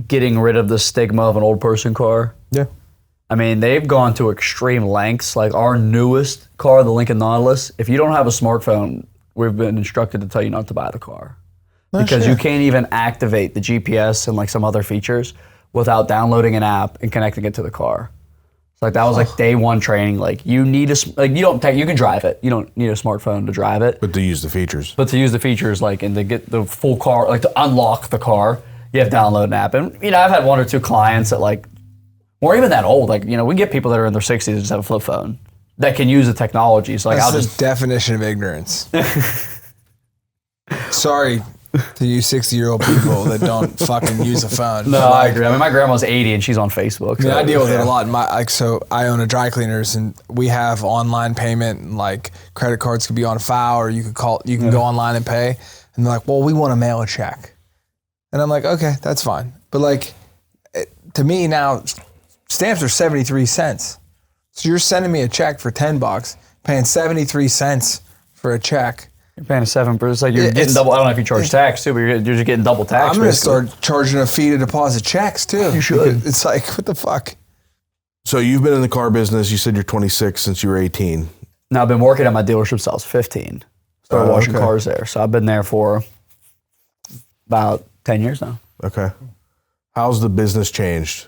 getting rid of the stigma of an old person car. Yeah. I mean, they've gone to extreme lengths. Like our newest car, the Lincoln Nautilus, if you don't have a smartphone, we've been instructed to tell you not to buy the car. Because you can't even activate the GPS and like some other features without downloading an app and connecting it to the car. So like that was like day one training. Like you need you can drive it. You don't need a smartphone to drive it. But to use the features. But to use the features, like, and to get the full car, like to unlock the car, you have to download an app. And I've had 1 or 2 clients that like, or even that old, like, we get people that are in their 60s that just have a flip phone that can use the technology. So like, That's the definition of ignorance. Sorry to you 60-year-old people that don't fucking use a phone. No, I agree. I mean, my grandma's 80 and she's on Facebook. I mean, I deal with it a lot. So I own a dry cleaners and we have online payment and like credit cards could be on file or you can go online and pay. And they're like, well, we want to mail a check. And I'm like, okay, that's fine. But like, to me now, stamps are 73 cents. So you're sending me a check for $10, paying 73 cents for a check. You're paying 7%. It's like you're getting double. I don't know if you charge tax too, but you're just getting double tax. I'm going to start charging a fee to deposit checks too. You should. It's like, what the fuck? So you've been in the car business. You said you're 26 since you were 18. Now I've been working at my dealership since I was 15. Started washing cars there. So I've been there for about 10 years now. Okay. How's the business changed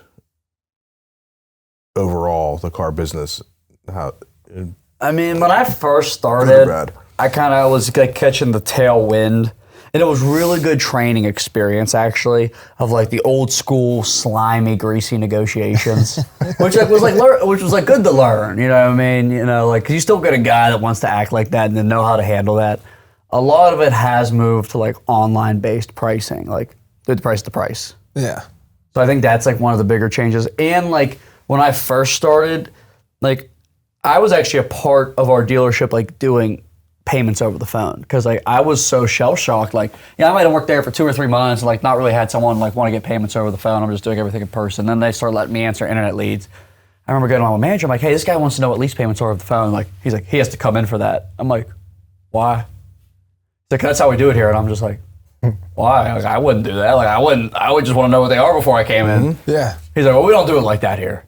overall, the car business? I mean, when I first started, I kind of was like catching the tailwind. And it was really good training experience, actually, of like the old school, slimy, greasy negotiations, which was good to learn. You know what I mean? Like, 'cause you still get a guy that wants to act like that and then know how to handle that. A lot of it has moved to like online-based pricing, like the price. Yeah. So I think that's like one of the bigger changes. And like when I first started, like I was actually a part of our dealership, like doing payments over the phone, because like I was so shell shocked. Like, I might have worked there for 2 or 3 months and like not really had someone like want to get payments over the phone. I'm just doing everything in person. Then they started letting me answer internet leads. I remember going to my manager. I'm like, hey, this guy wants to know what lease payments are over the phone. Like, he's like, he has to come in for that. I'm like, why? He's like, that's how we do it here. And I'm just like, why? Like, I wouldn't do that. Like, I would just want to know what they are before I came in. Yeah. He's like, well, we don't do it like that here.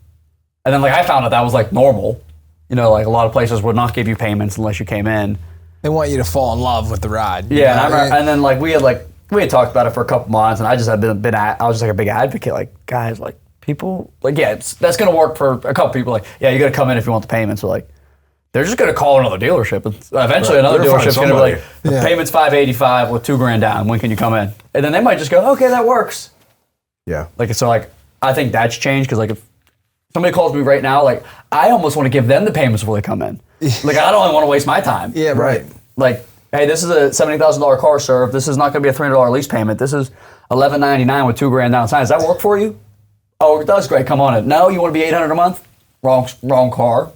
And then like I found out that was like normal. Like a lot of places would not give you payments unless you came in. They want you to fall in love with the ride. Yeah, and then like we had talked about it for a couple months, and I just had I was just like a big advocate, like, guys, like people, like, yeah, that's gonna work for a couple people. Like, yeah, you gotta come in if you want the payments. But like, they're just gonna call another dealership, and eventually another dealership's gonna be like, the payment's $585 with $2,000 down. When can you come in? And then they might just go, okay, that works. Yeah. Like, so like I think that's changed, because like if somebody calls me right now, like I almost want to give them the payments before they come in. Like, I don't want to waste my time. Yeah, right. Like, hey, this is a $70,000 car, sir. This is not going to be a $300 lease payment. This is $1,199 with $2,000 down. Does that work for you? Oh, it does. Great. Come on in. No, you want to be $800 a month? Wrong car.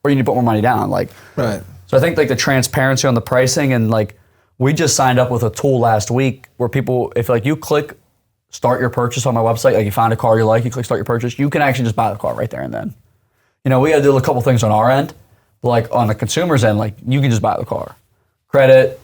Or you need to put more money down. Like, right. So I think like the transparency on the pricing, and like We just signed up with a tool last week where people, if like you click start your purchase on my website, like you find a car you like, you click start your purchase, you can actually just buy the car right there and then. You know, we got to do a couple things on our end, but like on the consumer's end, like you can just buy the car. Credit,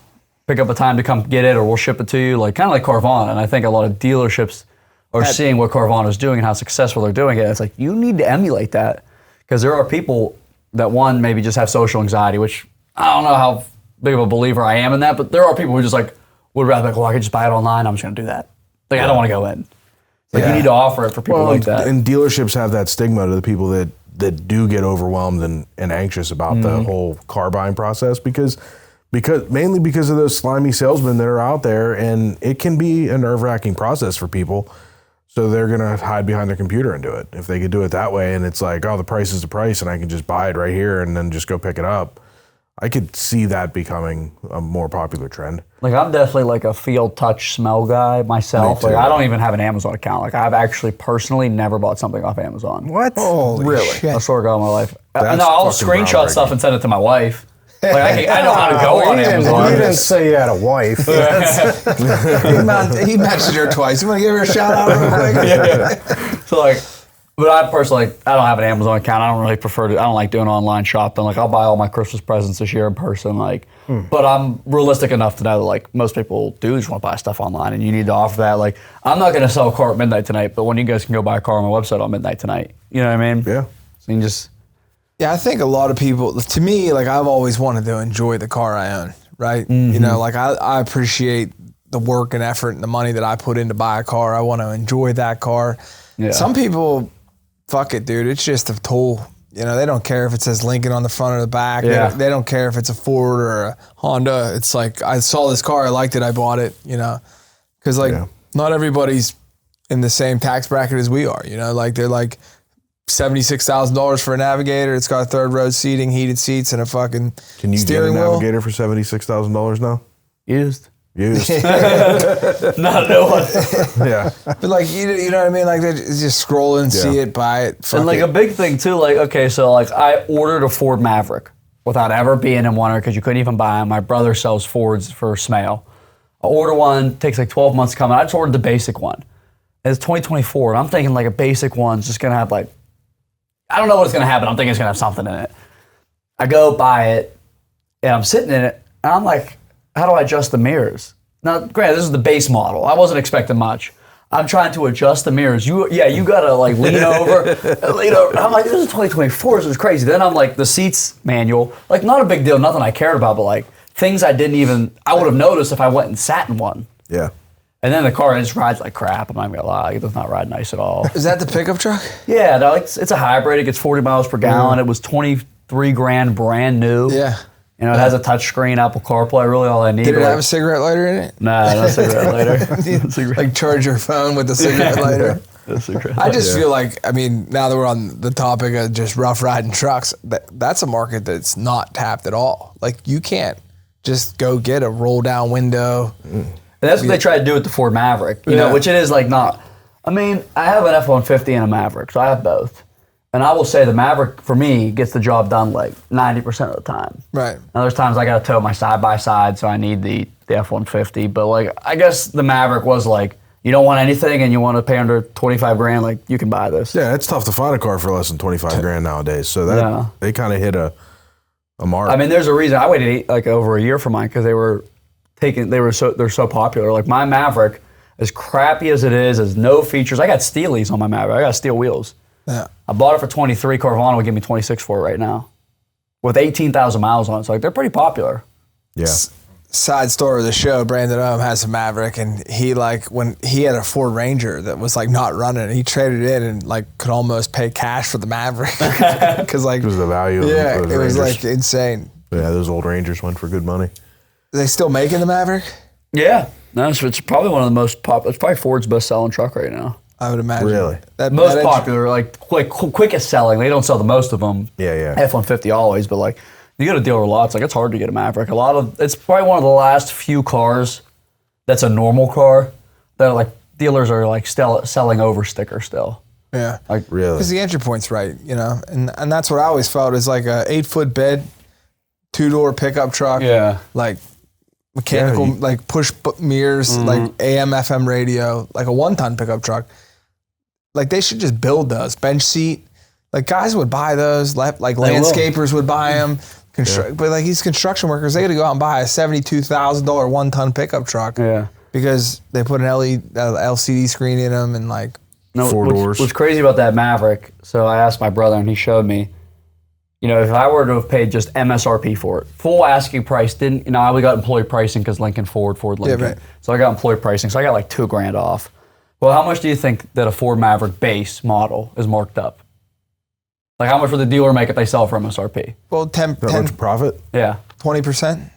pick up a time to come get it, or we'll ship it to you, like kind of like Carvana. And I think a lot of dealerships are seeing what Carvana is doing and how successful they're doing it. It's like, you need to emulate that, because there are people that, one, maybe just have social anxiety, which I don't know how big of a believer I am in that, but there are people who just like would rather like, well, I could just buy it online, I'm just gonna do that. Like, I don't want to go in. Like, you need to offer it for people like that. And dealerships have that stigma to the people that do get overwhelmed and anxious about the whole car buying process because mainly because of those slimy salesmen that are out there, and it can be a nerve-wracking process for people. So they're gonna hide behind their computer and do it. If they could do it that way, and it's like, oh, the price is the price, and I can just buy it right here and then just go pick it up. I could see that becoming a more popular trend. Like, I'm definitely like a feel, touch, smell guy myself. Like, I don't even have an Amazon account. Like, I've actually personally never bought something off Amazon. What? Holy shit. I swear to God in my life. That's No, I'll fucking screenshot stuff and send it to my wife. Like, I know how to go on Amazon. You didn't say you had a wife. He mentioned her twice. You want to give her a shout out real quick? Yeah. So like, but I personally, like, I don't have an Amazon account. I don't really prefer to. I don't like doing online shopping. Like, I'll buy all my Christmas presents this year in person. Like, but I'm realistic enough to know that like most people do just want to buy stuff online, and you need to offer that. Like, I'm not going to sell a car at midnight tonight, but when you guys can go buy a car on my website on midnight tonight, you know what I mean? Yeah. So you can just. Yeah, I think a lot of people, to me, like, I've always wanted to enjoy the car I own, right? You know, like, I appreciate the work and effort and the money that I put in to buy a car. I want to enjoy that car. Yeah. Some people, fuck it, dude. It's just a tool. You know, they don't care if it says Lincoln on the front or the back. Yeah. They don't care if it's a Ford or a Honda. It's like, I saw this car, I liked it, I bought it, you know? Because, like, not everybody's in the same tax bracket as we are, you know? Like, they're like, $76,000 for a Navigator. It's got third row seating, heated seats, and a fucking Can you steering get a wheel. Navigator for $76,000 now? Used. Used. Not a new one. Yeah. But like, you know what I mean? Like, they just scroll and see it, buy it, fuck And like it. a big thing too, like, okay, so like I ordered a Ford Maverick without ever being in one, because you couldn't even buy them. My brother sells Fords for Smail. I order one, takes like 12 months to come. I just ordered the basic one. And it's 2024, and I'm thinking like a basic one's just gonna have like, I don't know what's gonna happen. I'm thinking it's gonna have something in it. I go buy it, and I'm sitting in it, and I'm like, how do I adjust the mirrors? Now, granted, this is the base model. I wasn't expecting much. I'm trying to adjust the mirrors. You gotta like lean over. I'm like, this is 2024, this is crazy. Then I'm like, the seats manual, like not a big deal, nothing I cared about, but like things I would have noticed if I went and sat in one. Yeah. And then the car just rides like crap. I'm not gonna lie, it does not ride nice at all. Is that the pickup truck? Yeah, no, it's a hybrid. It gets 40 miles per gallon. It was $23,000 brand new. Yeah. You know, it has a touchscreen, Apple CarPlay. Really, all I need. Did it have a cigarette lighter in it? Nah, no cigarette lighter. Like, charge your phone with the cigarette lighter? No cigarette I just feel like, I mean, now that we're on the topic of just rough riding trucks, that's a market that's not tapped at all. Like, you can't just go get a roll down window. And that's what they tried to do with the Ford Maverick, you know, which it is like not. I mean, I have an F-150 and a Maverick, so I have both. And I will say the Maverick, for me, gets the job done like 90% of the time. Right. Now, there's times I got to tow my side-by-side, so I need the F-150. But, like, I guess the Maverick was like, you don't want anything and you want to pay under $25,000, like, you can buy this. Yeah, it's tough to find a car for less than $25,000 nowadays. So that they kind of hit a mark. I mean, there's a reason. I waited like over a year for mine because they're so popular. Like, my Maverick, as crappy as it is, has no features. I got steelies on my Maverick. I got steel wheels. Yeah. I bought it for 23. Carvana would give me 26 for it right now, with 18,000 miles on it. So like, they're pretty popular. Yeah. Side story of the show, Brandon Ohm has a Maverick, and he, like, when he had a Ford Ranger that was like not running, he traded it in and like could almost pay cash for the Maverick because like, Because of the value of yeah, those it was Rangers. like insane. Yeah, those old Rangers went for good money. Are they still making the Maverick? Yeah, no, it's probably one of the most popular. It's probably Ford's best-selling truck right now. I would imagine. Really? Most popular, like quickest selling. They don't sell the most of them. Yeah. F-150 always, but like you got a dealer lots. Like it's hard to get a Maverick. It's probably one of the last few cars that's a normal car that like dealers are like still selling over sticker still. Yeah. Like Really? Because the entry point's right, you know, and that's what I always felt is like a 8-foot bed, 2-door pickup truck. Yeah. Like mechanical, like push mirrors, like AM, FM radio, like a 1-ton pickup truck. Like they should just build those. Bench seat. Like guys would buy those. Like landscapers would buy them. But like these construction workers, they got to go out and buy a $72,000 1-ton pickup truck. Yeah. Because they put an LCD screen in them and like 4 doors. What's crazy about that Maverick, so I asked my brother and he showed me, you know, if I were to have paid just MSRP for it, full asking price, didn't, you know, I only got employee pricing because Ford Lincoln. Yeah, right. So I got employee pricing, so I got like $2,000 off. Well, how much do you think that a Ford Maverick base model is marked up? Like how much would the dealer make if they sell for MSRP? Well, 10 much profit? Yeah. 20%?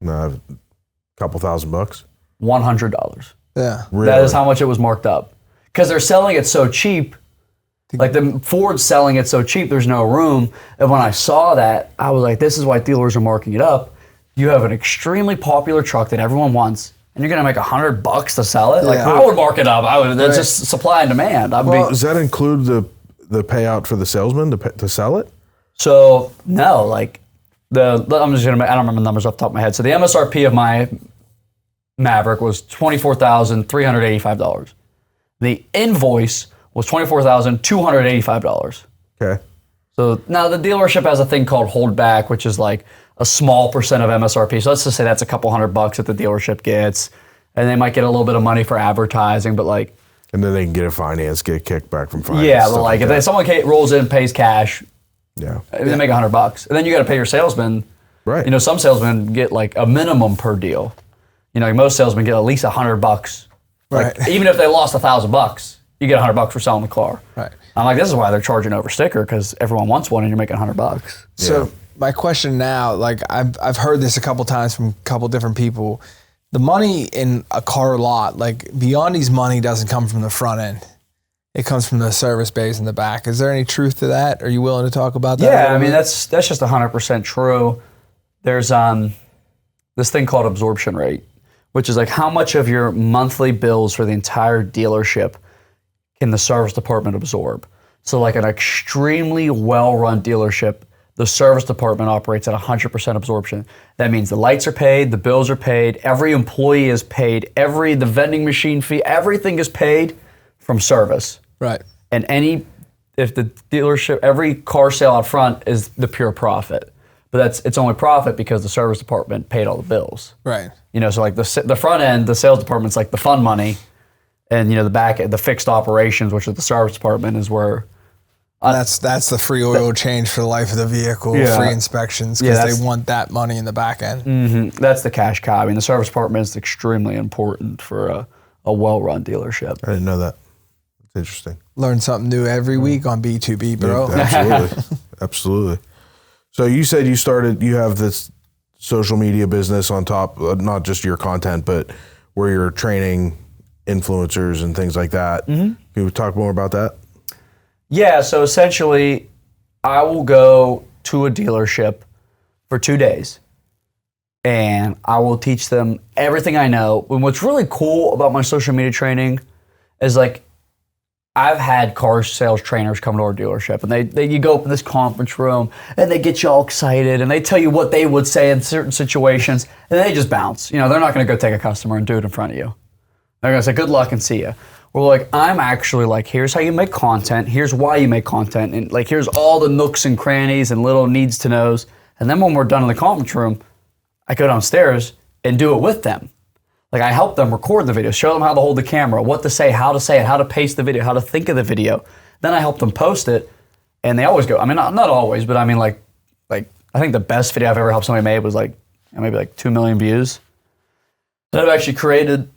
No, a couple $1,000. $100. Yeah. Really? That is how much it was marked up. Because they're selling it so cheap. Like the Ford's selling it so cheap, there's no room. And when I saw that, I was like, this is why dealers are marking it up. You have an extremely popular truck that everyone wants, and you're gonna make $100 to sell it? Like I would mark it up. That's just supply and demand. Does that include the payout for the salesman to sell it? So no, like I don't remember the numbers off the top of my head. So the MSRP of my Maverick was $24,385. The invoice was $24,285. Okay. So now the dealership has a thing called holdback, which is like a small percent of MSRP. So let's just say that's a couple $100 that the dealership gets, and they might get a little bit of money for advertising, but like. And then they can get a finance, get a kickback from finance. Yeah, but like if someone rolls in, pays cash, they make $100, and then you got to pay your salesman. Right. You know, some salesmen get like a minimum per deal. You know, like most salesmen get at least $100. Like even if they lost $1,000, you get $100 for selling the car. Right. I'm like, this is why they're charging over sticker, because everyone wants one and you're making $100. So my question now, like I've heard this a couple times from a couple different people. The money in a car lot, like Beyondi's money doesn't come from the front end. It comes from the service bays in the back. Is there any truth to that? Are you willing to talk about that? Yeah, I mean, that's just 100% true. There's this thing called absorption rate, which is like how much of your monthly bills for the entire dealership can the service department absorb. So like an extremely well-run dealership, the service department operates at 100% absorption. That means the lights are paid, the bills are paid, every employee is paid, the vending machine fee, everything is paid from service. Right. And if the dealership, every car sale out front is the pure profit. But it's only profit because the service department paid all the bills. Right. You know, so like the front end, the sales department's like the fun money, and you know the back end, the fixed operations, which is the service department, is where. That's the free oil change for the life of the vehicle, free inspections, because they want that money in the back end. Mm-hmm. That's the cash cow. I mean, the service department is extremely important for a well-run dealership. I didn't know that. It's interesting. Learn something new every week on B2B, bro. Yeah, absolutely. Absolutely. So you said you have this social media business on top, not just your content, but where you're training influencers and things like that. Mm-hmm. Can you talk more about that? Yeah, so essentially, I will go to a dealership for 2 days, and I will teach them everything I know. And what's really cool about my social media training is like, I've had car sales trainers come to our dealership, and you go up in this conference room, and they get you all excited, and they tell you what they would say in certain situations, and they just bounce. You know, they're not going to go take a customer and do it in front of you. They're going to say, good luck and see you. We're like, I'm actually like, here's how you make content, here's why you make content, and like, here's all the nooks and crannies and little needs to knows. And then when we're done in the conference room, I go downstairs and do it with them. Like I help them record the video, show them how to hold the camera, what to say it, how to pace the video, how to think of the video. Then I help them post it, and they always go, I mean, not always, but I mean like I think the best video I've ever helped somebody make was like maybe like 2 million views. And I've actually created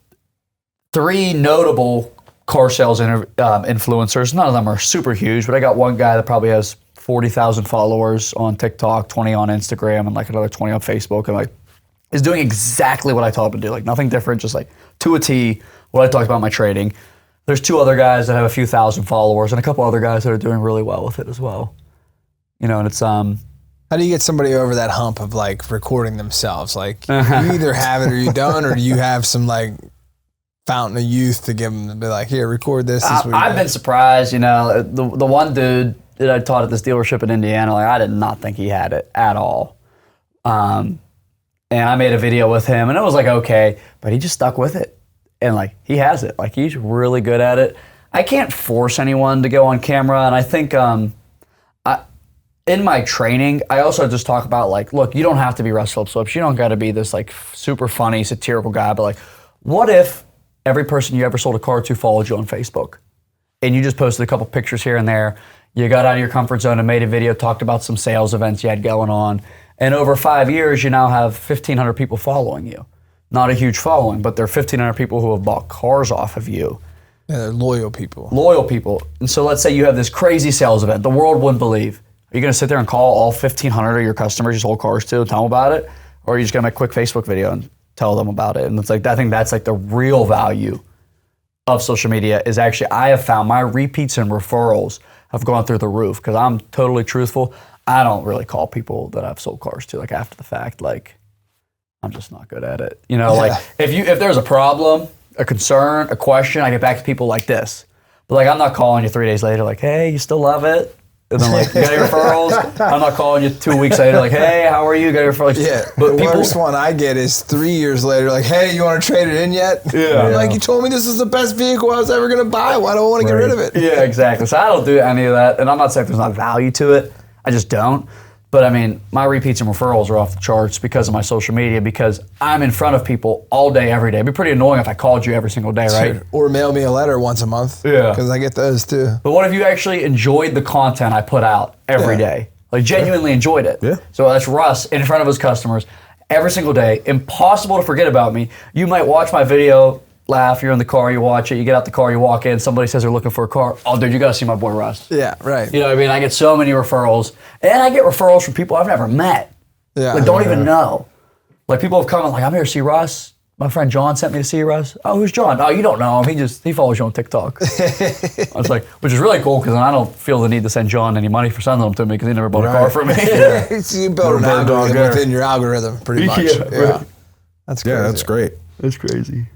3 notable car sales influencers. None of them are super huge, but I got one guy that probably has 40,000 followers on TikTok, 20 on Instagram, and like another 20 on Facebook, and like is doing exactly what I taught him to do, like nothing different, just like to a T what I talked about in my trading. There's 2 other guys that have a few thousand followers, and a couple other guys that are doing really well with it as well. You know, and it's How do you get somebody over that hump of like recording themselves? Like you either have it or you don't, or do you have some like fountain of youth to give them to be like, here, record this. I've been surprised, you know, the one dude that I taught at this dealership in Indiana, like I did not think he had it at all. And I made a video with him, and it was like, okay, but he just stuck with it. And like, he has it. Like, he's really good at it. I can't force anyone to go on camera, and I think in my training, I also just talk about like, look, you don't have to be Russ Phillips. You don't got to be this like super funny, satirical guy, but like, what if every person you ever sold a car to followed you on Facebook? And you just posted a couple pictures here and there. You got out of your comfort zone and made a video, talked about some sales events you had going on. And over 5 years, you now have 1,500 people following you. Not a huge following, but they're 1,500 people who have bought cars off of you. Yeah, they're loyal people. Loyal people. And so let's say you have this crazy sales event the world wouldn't believe. Are you going to sit there and call all 1,500 of your customers you sold cars to and tell them about it? Or are you just going to make a quick Facebook video and tell them about it? And it's like, I think that's like the real value of social media is actually, I have found my repeats and referrals have gone through the roof because I'm totally truthful. I don't really call people that I've sold cars to like after the fact. Like, I'm just not good at it. You know, like if there's a problem, a concern, a question, I get back to people like this. But like, I'm not calling you 3 days later like, hey, you still love it? And then like, you got your referrals? I'm not calling you 2 weeks later like, hey, how are you? Got your referrals? Yeah, but the worst one I get is 3 years later like, hey, you want to trade it in yet? Yeah. Like, you told me this is the best vehicle I was ever going to buy. Why do I want to get rid of it? Yeah, exactly. So I don't do any of that. And I'm not saying there's not value to it. I just don't. But I mean, my repeats and referrals are off the charts because of my social media, because I'm in front of people all day, every day. It'd be pretty annoying if I called you every single day, right? Sure. Or mail me a letter once a month. Yeah. Because I get those too. But what if you actually enjoyed the content I put out every day? Like, genuinely enjoyed it. Yeah. So that's Russ in front of his customers every single day. Impossible to forget about me. You might watch my video, laugh, you're in the car, you watch it, you get out the car, you walk in, somebody says they're looking for a car. Oh, dude, you gotta see my boy Russ. Yeah, right. You know what I mean? I get so many referrals. And I get referrals from people I've never met. Yeah. Like, don't even know. Like, people have come and like, I'm here to see Russ. My friend John sent me to see Russ. Oh, who's John? Oh, you don't know him. He follows you on TikTok. I was like, which is really cool because I don't feel the need to send John any money for sending them to me because he never bought a car from me. So you build an algorithm within your algorithm, pretty much. Yeah. That's crazy. Yeah, that's great. That's crazy.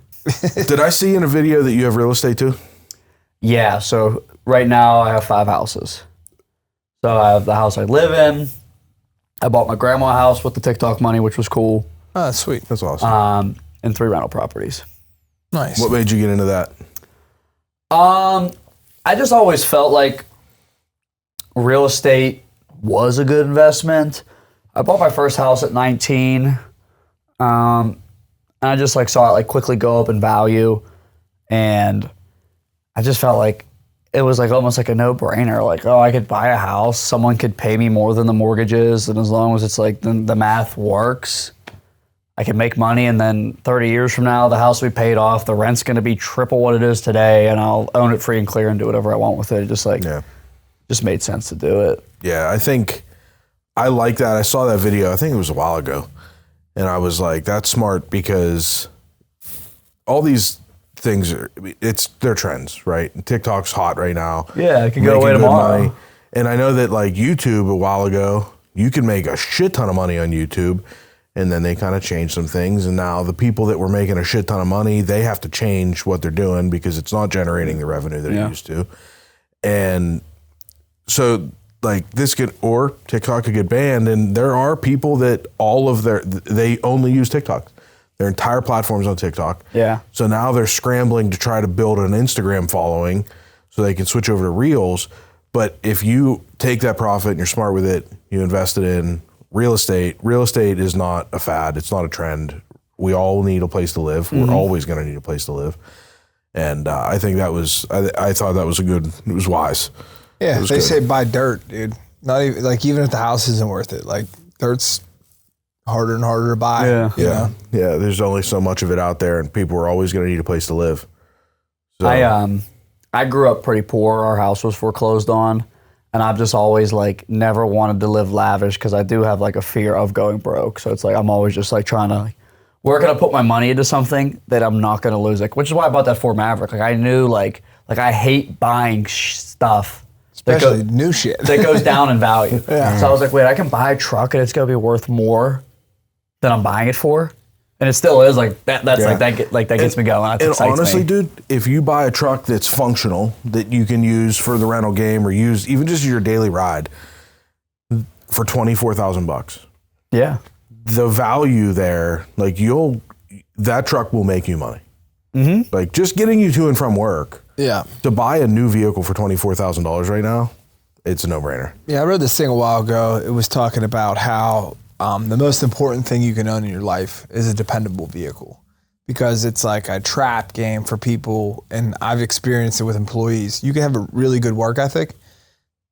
Did I see in a video that you have real estate too? Yeah, so right now I have 5 houses. So I have the house I live in. I bought my grandma a house with the TikTok money, which was cool. Oh, that's sweet. That's awesome. And 3 rental properties. Nice. What made you get into that? I just always felt like real estate was a good investment. I bought my first house at 19. And I just like saw it like quickly go up in value. And I just felt like it was like almost like a no-brainer. Like, oh, I could buy a house. Someone could pay me more than the mortgages. And as long as it's like the math works, I can make money, and then 30 years from now, the house will be paid off. The rent's going to be triple what it is today, and I'll own it free and clear and do whatever I want with it. It just just made sense to do it. Yeah, I think I like that. I saw that video. I think it was a while ago, and I was like, "That's smart," because all these things they're trends, right? TikTok's hot right now. Yeah, it could go away tomorrow. Money. And I know that like YouTube a while ago, you could make a shit ton of money on YouTube. And then they kind of changed some things. And now the people that were making a shit ton of money, they have to change what they're doing because it's not generating the revenue that it used to. And so like TikTok could get banned. And there are people that they only use TikTok. Their entire platform's on TikTok. Yeah. So now they're scrambling to try to build an Instagram following so they can switch over to Reels. But if you take that profit and you're smart with it, you invest it in real estate. Real estate is not a fad. It's not a trend. We all need a place to live. We're always going to need a place to live. And I think that was, I thought that was it was wise. Yeah, they say buy dirt, dude. Not even, like, even if the house isn't worth it, like, dirt's harder and harder to buy. Yeah. You know? Yeah, there's only so much of it out there, and people are always going to need a place to live. So, I grew up pretty poor. Our house was foreclosed on. And I've just always like never wanted to live lavish because I do have like a fear of going broke. So it's like I'm always just like trying to like, where can I put my money into something that I'm not going to lose? Like, which is why I bought that Ford Maverick. Like I knew like I hate buying stuff, especially new shit that goes down in value. Yeah. So I was like, wait, I can buy a truck and it's going to be worth more than I'm buying it for. And it still is like that. That's that gets me going. That and honestly, me. Dude, if you buy a truck that's functional that you can use for the rental game or use even just your daily ride for $24,000, yeah, the value there, like that truck will make you money. Like just getting you to and from work. Yeah. To buy a new vehicle for $24,000 right now, it's a no-brainer. Yeah, I read this thing a while ago. It was talking about how the most important thing you can own in your life is a dependable vehicle, because it's like a trap game for people, and I've experienced it with employees. You can have a really good work ethic,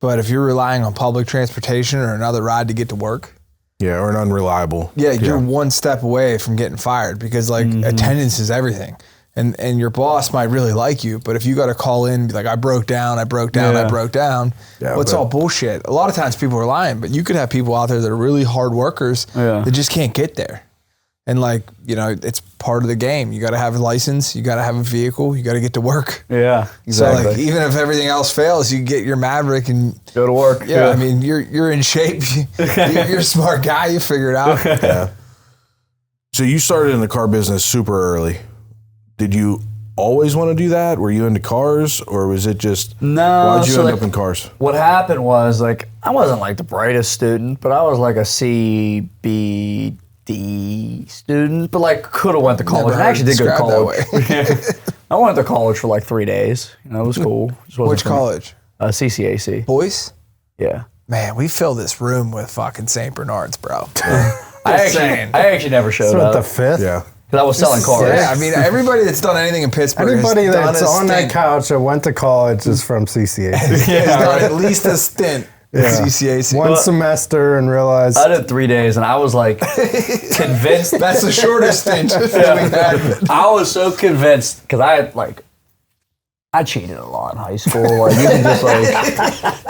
but if you're relying on public transportation or another ride to get to work, or an unreliable. You're one step away from getting fired, because like attendance is everything. And your boss might really like you, but if you got to call in and be like, I broke down, it's all bullshit. A lot of times people are lying, but you could have people out there that are really hard workers that just can't get there. And like, it's part of the game. You got to have a license, you got to have a vehicle, you got to get to work. Yeah, exactly. So like, even if everything else fails, you get your Maverick and go to work. Yeah, I mean, you're in shape. You're a smart guy. You figure it out. Yeah. So you started in the car business super early. Did you always want to do that? Were you into cars, or was it just why'd you end up in cars? What happened was, like, I wasn't like the brightest student, but I was like a C, B, D student, but like could have went to college. I actually did go to college. I went to college for like 3 days. It was cool. Which college? CCAC. Boys? Yeah. Man, we fill this room with fucking St. Bernards, bro. I actually never showed up. The fifth? Yeah. Because I was selling cars. Yeah, I mean, everybody that's done anything in Pittsburgh, anybody that's on that stint. couch that went to college is from CCAC. He's done at least a stint at CCAC. One semester and realized. I did 3 days, and I was like convinced. That's the shortest stint we've had. I was so convinced, because I cheated a lot in high school. Like, you can just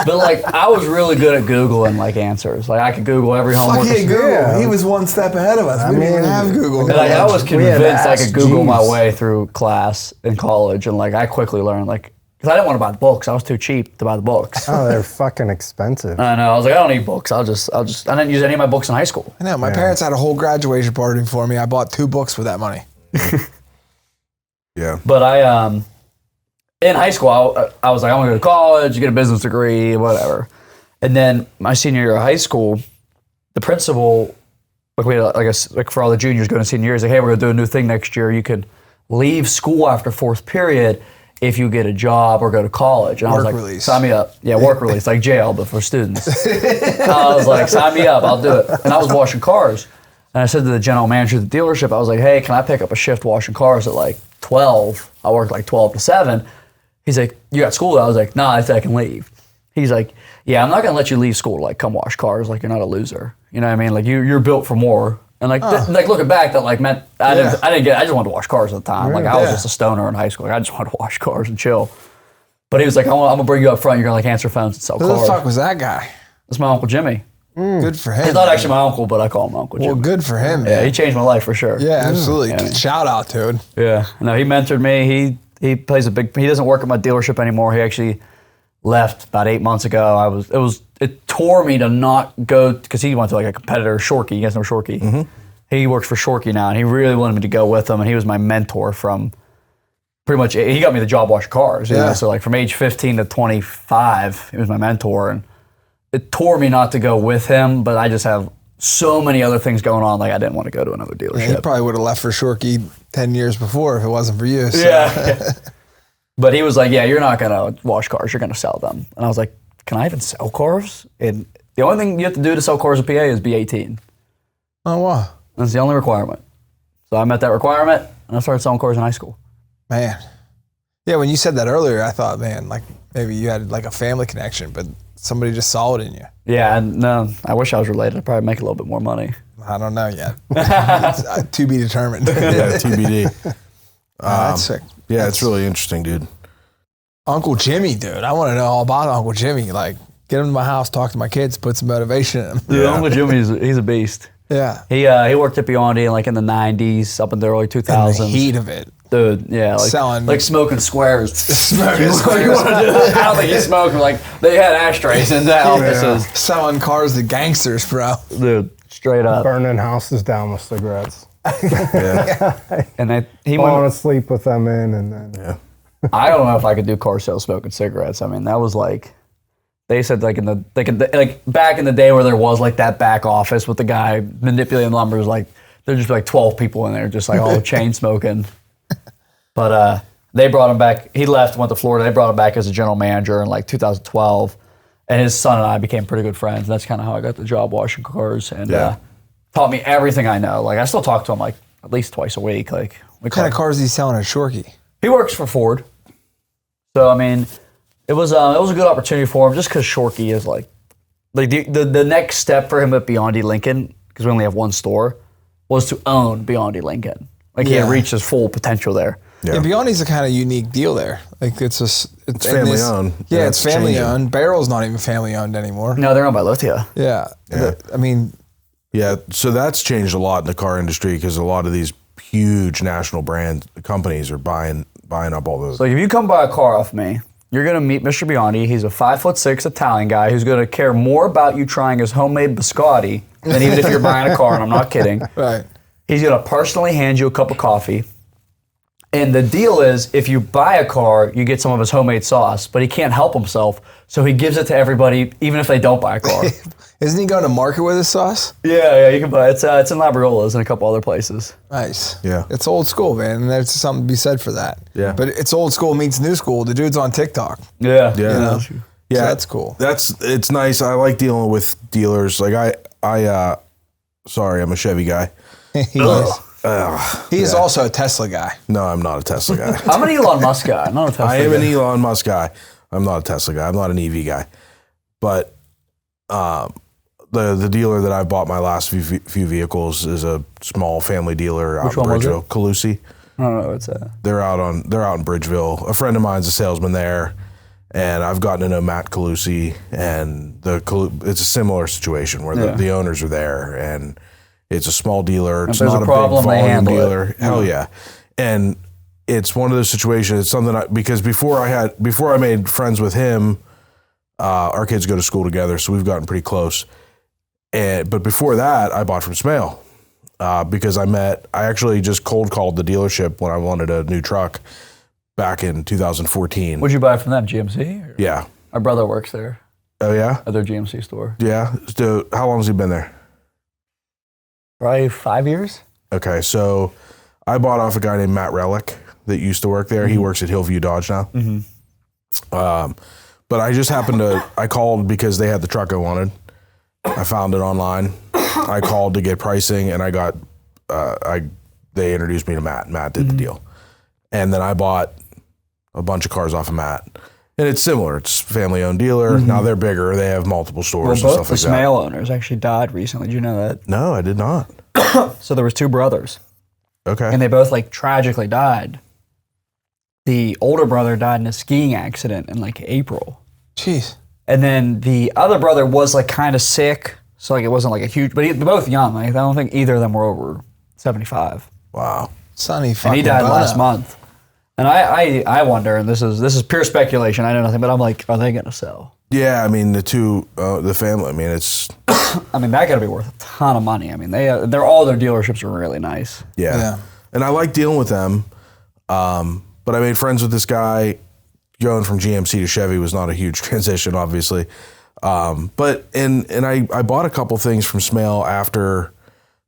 but like, I was really good at Googling like answers. Like, I could Google every homework. Fuck yeah, Google. Yeah. He was one step ahead of us. We didn't even have Google. And, like, I was convinced I could Google my Jeeves. way through class in college, and like I quickly learned, like, because I didn't want to buy the books. I was too cheap to buy the books. Oh, they're fucking expensive. I know. I was like, I don't need books. I didn't use any of my books in high school. I know. My parents had a whole graduation party for me. I bought 2 books with that money. Yeah. But in high school, I was like, I want to go to college, get a business degree, whatever. And then my senior year of high school, the principal, like we had like for all the juniors going to senior year, he's like, hey, we're going to do a new thing next year. You could leave school after 4th period if you get a job or go to college. And I was like, release. Sign me up. Yeah, work release, like jail, but for students. I was like, sign me up, I'll do it. And I was washing cars. And I said to the general manager of the dealership, I was like, hey, can I pick up a shift washing cars at like 12? I worked like 12 to 7. He's like, you got school? I was like, nah, I said I can leave. He's like, yeah, I'm not gonna let you leave school to like come wash cars. Like, you're not a loser. You know what I mean? Like, you're built for more. And like, like looking back, that like meant I just wanted to wash cars at the time. Like, I was just a stoner in high school. Like, I just wanted to wash cars and chill. But he was like, I'm gonna bring you up front. You're gonna like answer phones and sell Who cars. the fuck was that guy? That's my Uncle Jimmy. Good for him. He's not actually my uncle, but I call him Uncle Jimmy. Well, good for him, Yeah, man. he changed my life for sure. Yeah, absolutely. Shout out, dude. Yeah. No, he mentored me. He plays he doesn't work at my dealership anymore. He actually left about 8 months ago. It tore me to not go, because he went to like a competitor, Shorkey. You guys know Shorkey? Mm-hmm. He works for Shorkey now, and he really wanted me to go with him, and he was my mentor from pretty much, he got me the job washing cars. You know? So like from age 15 to 25, he was my mentor, and it tore me not to go with him, but I just have so many other things going on, like I didn't want to go to another dealership. Yeah, he probably would have left for Shorkey 10 years before if it wasn't for you. So. Yeah. But he was like, yeah, you're not going to wash cars, you're going to sell them. And I was like, can I even sell cars? And the only thing you have to do to sell cars in PA is be 18. Oh, wow. That's the only requirement. So I met that requirement, and I started selling cars in high school. Man. Yeah, when you said that earlier, I thought, man, like maybe you had like a family connection, but somebody just saw it in you. Yeah, and no, I wish I was related. I'd probably make a little bit more money. I don't know yet. It's, to be determined. Yeah, TBD. That's sick. Yeah, it's really interesting, dude. Uncle Jimmy, dude. I want to know all about Uncle Jimmy. Like, get him to my house, talk to my kids, put some motivation in them. Dude, Uncle Jimmy, he's a beast. Yeah. He worked at Beyond like in the 90s, up in the early 2000s. In the heat of it. Dude, yeah, like Selling. like smoking squares. Smoking I don't think he smoked. Like, they had ashtrays in the offices. Selling cars to gangsters, bro. Dude, straight up. Burning houses down with cigarettes. Yeah. And he Falling went. asleep with them in, and then I don't know if I could do car sales smoking cigarettes. I mean, that was like, They said like back in the day where there was like that back office with the guy manipulating numbers, like there'd just be like 12 people in there just like all chain smoking. But they brought him back. He left, went to Florida. They brought him back as a general manager in like 2012. And his son and I became pretty good friends. That's kind of how I got the job washing cars, and taught me everything I know. Like I still talk to him like at least twice a week. Like what kind of cars is he selling at Shorkey? He works for Ford. So I mean, it was a good opportunity for him just because Shorkey is like the next step for him at Beyond Lincoln, because we only have one store, was to own Beyond Lincoln. Like he had reached his full potential there. Yeah, Beyondi's a kind of unique deal there. Like it's family owned. Yeah, it's family owned. Barrel's not even family owned anymore. No, they're owned by Lithia. Yeah. I mean. Yeah, so that's changed a lot in the car industry because a lot of these huge national brand companies are buying up all those. So if you come buy a car off me, you're gonna meet Mr. Biondi. He's a 5'6" Italian guy who's gonna care more about you trying his homemade biscotti than even if you're buying a car, and I'm not kidding. Right. He's gonna personally hand you a cup of coffee. And the deal is, if you buy a car, you get some of his homemade sauce, but he can't help himself, so he gives it to everybody, even if they don't buy a car. Isn't he going to market with his sauce? Yeah, you can buy it. It's in Labriolas and a couple other places. Nice. Yeah. It's old school, man, and there's something to be said for that. Yeah. But it's old school meets new school. The dude's on TikTok. Yeah. Yeah. You know? Yeah, So that's cool. It's nice. I like dealing with dealers. Like sorry, I'm a Chevy guy. He is also a Tesla guy. No, I'm not a Tesla guy. I'm an Elon Musk guy, not a Tesla guy. I am an Elon Musk guy. I'm not a Tesla guy. I'm not an EV guy. But the dealer that I bought my last few vehicles is a small family dealer out in Bridgeville, Calusi. I don't know what's that. They're out in Bridgeville. A friend of mine's a salesman there, and I've gotten to know Matt Calusi, and it's a similar situation where the owners are there, and it's a small dealer. It's not a big volume dealer. Hell yeah. And it's one of those situations. It's something because before I made friends with him, our kids go to school together, so we've gotten pretty close. But before that, I bought from Smale because I actually just cold called the dealership when I wanted a new truck back in 2014. What'd you buy from them, GMC? Or? Yeah. My brother works there. Oh yeah? At their GMC store. Yeah. So how long has he been there? Probably 5 years. Okay, so I bought off a guy named Matt Relic that used to work there. He works at Hillview Dodge now. But I just happened I called because they had the truck I wanted. I found it online. I called to get pricing, and I got, they introduced me to Matt. Matt did the deal. And then I bought a bunch of cars off of Matt. And it's similar. It's family-owned dealer. Now they're bigger. They have multiple stores and stuff like that. Both the Smale owners actually died recently. Did you know that? No, I did not. So there was two brothers. Okay. And they both like tragically died. The older brother died in a skiing accident in like April. Jeez. And then the other brother was like kind of sick. So like it wasn't like a huge, but they're both young. Like I don't think either of them were over 75. Wow. Sonny fucking And he died Bono. last month. And I wonder, and this is pure speculation, I know nothing, but I'm like, are they going to sell? Yeah, I mean, the family, I mean, it's... I mean, that got to be worth a ton of money. I mean, all their dealerships are really nice. Yeah. And I like dealing with them. But I made friends with this guy. Going from GMC to Chevy was not a huge transition, obviously. But I bought a couple things from Smale after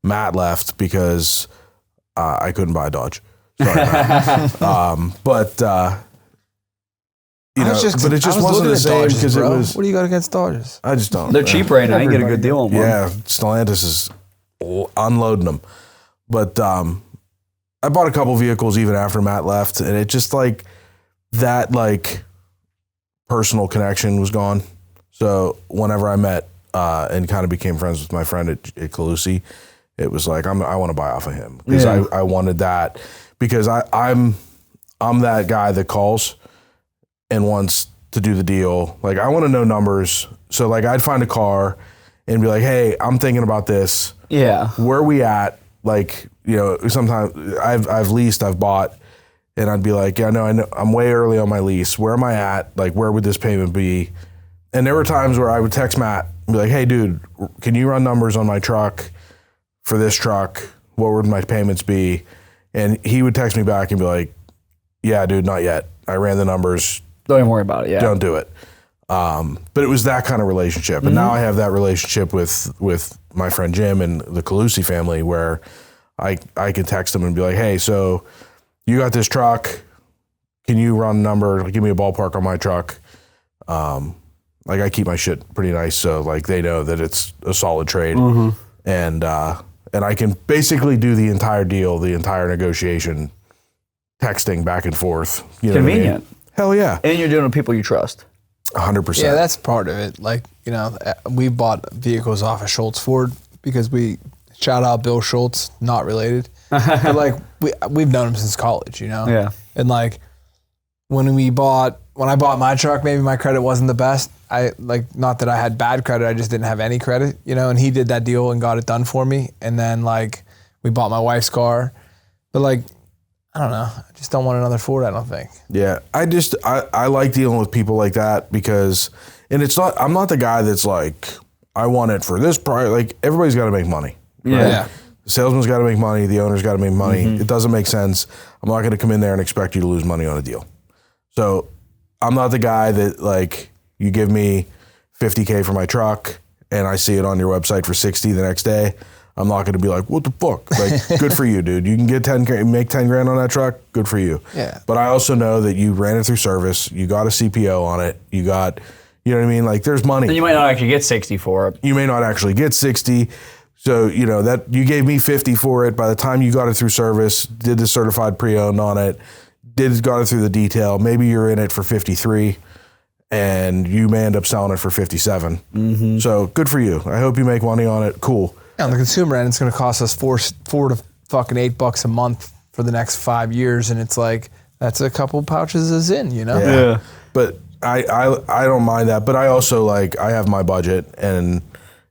Matt left because I couldn't buy a Dodge. Sorry, Matt. But it just wasn't the same because it was. What do you got against Dodges? I just don't. They're cheap right now. You can get a good deal on one. Yeah, Stellantis is unloading them. But I bought a couple vehicles even after Matt left, and it just like that personal connection was gone. So whenever I met and kind of became friends with my friend at Calusi, it was like I want to buy off of him because I wanted that because I'm that guy that calls and wants to do the deal. Like I want to know numbers. So like I'd find a car and be like, hey, I'm thinking about this. Yeah. Where are we at? Like, sometimes I've leased, I've bought, and I'd be like, I know, I'm way early on my lease. Where am I at? Like, where would this payment be? And there were times where I would text Matt and be like, hey, dude, can you run numbers on my truck for this truck? What would my payments be? And he would text me back and be like, yeah, dude, not yet. I ran the numbers. Don't even worry about it. Yeah. Don't do it. But it was that kind of relationship. And now I have that relationship with my friend Jim and the Calusi family where I can text them and be like, hey, so you got this truck. Can you run a number? Give me a ballpark on my truck. Like I keep my shit pretty nice. So like they know that it's a solid trade. And I can basically do the entire deal, the entire negotiation, texting back and forth. You know Convenient. what I mean? Hell yeah. And you're doing it with people you trust. 100%. Yeah, that's part of it. Like, we bought vehicles off of Schultz Ford because shout out Bill Schultz, not related. But like, we've known him since college, Yeah. And like, when I bought my truck, maybe my credit wasn't the best. Not that I had bad credit, I just didn't have any credit, and he did that deal and got it done for me. And then like, we bought my wife's car. But like, I don't know. I just don't want another Ford, I don't think. Yeah. I like dealing with people like that because, and I'm not the guy that's like, I want it for this price. Like everybody's got to make money. Yeah. Right? Yeah. The salesman's got to make money. The owner's got to make money. It doesn't make sense. I'm not going to come in there and expect you to lose money on a deal. So I'm not the guy that like, you give me $50K for my truck and I see it on your website for 60 the next day. I'm not going to be like, what the fuck? Like, good for you, dude. You can get make 10 grand on that truck. Good for you. Yeah. But I also know that you ran it through service. You got a CPO on it. You know what I mean? Like, there's money. And you might not actually get 60 for it. You may not actually get 60. So, that you gave me 50 for it. By the time you got it through service, did the certified pre-owned on it, got it through the detail, maybe you're in it for 53 and you may end up selling it for 57. So good for you. I hope you make money on it. Cool. On the consumer end, it's going to cost us $4 to fucking $8 a month for the next 5 years, and it's like that's a couple pouches of Zin, Yeah. But I don't mind that. But I also I have my budget, and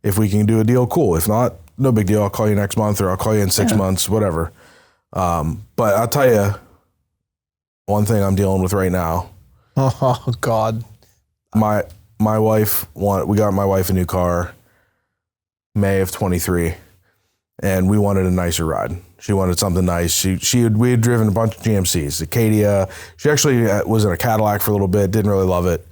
if we can do a deal, cool. If not, no big deal. I'll call you next month, or I'll call you in 6 months, whatever. But I'll tell you one thing I'm dealing with right now. Oh God. My wife we got my wife a new car. May of 23, and we wanted a nicer ride. She wanted something nice. We had driven a bunch of GMCs, Acadia. She actually was in a Cadillac for a little bit, didn't really love it.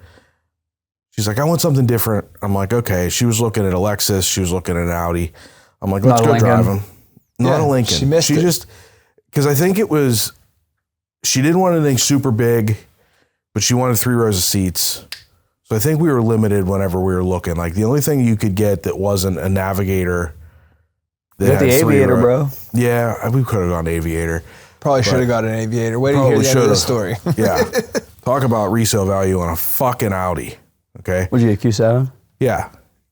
She's like, I want something different. I'm like, okay. She was looking at a Lexus. She was looking at an Audi. I'm like, let's go drive them. Not a Lincoln. She missed it. Just, because I think she didn't want anything super big, but she wanted 3 rows of seats. So I think we were limited whenever we were looking. Like the only thing you could get that wasn't a Navigator. Get the Aviator, bro. Yeah, we could have gone Aviator. Probably should have got an Aviator. Wait to hear the end of the story. Yeah. Talk about resale value on a fucking Audi. Okay. Would you get Q7? Yeah.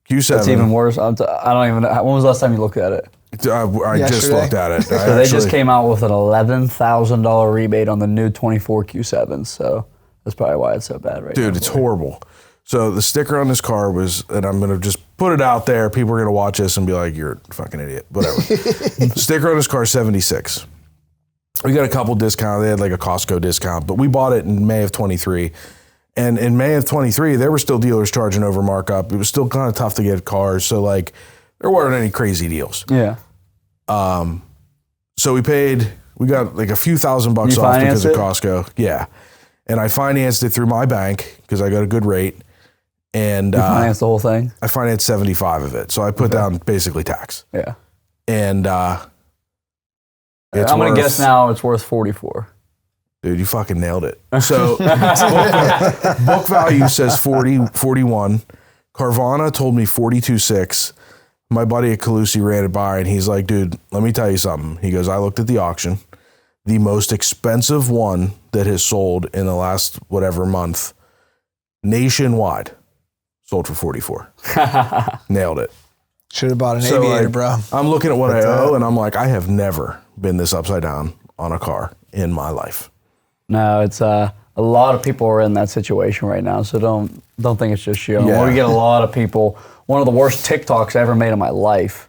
Q7. That's even worse. I don't even know. When was the last time you looked at it? I just looked at it. So they just came out with an $11,000 rebate on the new 24 Q7s. So that's probably why it's so bad right now. Dude, it's horrible. So the sticker on this car was, and I'm going to just put it out there. People are going to watch this and be like, you're a fucking idiot. Whatever. Sticker on this car, 76. We got a couple discounts. They had like a Costco discount, but we bought it in May of 23. And in May of 23, there were still dealers charging over markup. It was still kind of tough to get cars. So like, there weren't any crazy deals. Yeah. So we got like a few $1,000 off because of Costco. Yeah. And I financed it through my bank because I got a good rate. And you financed the whole thing? I financed 75 of it. So I put down basically tax. Yeah. And I'm going to guess now it's worth 44. Dude, you fucking nailed it. So book value says 41. Carvana told me 42.6. My buddy at Calusi ran it by and he's like, dude, let me tell you something. He goes, I looked at the auction. The most expensive one that has sold in the last whatever month nationwide sold for 44. Nailed it. Should have bought an Aviator, bro. I'm looking at what I owe and I'm like, I have never been this upside down on a car in my life. No, it's a lot of people are in that situation right now, so don't think it's just you. Yeah. We get a lot of people. One of the worst TikToks I ever made in my life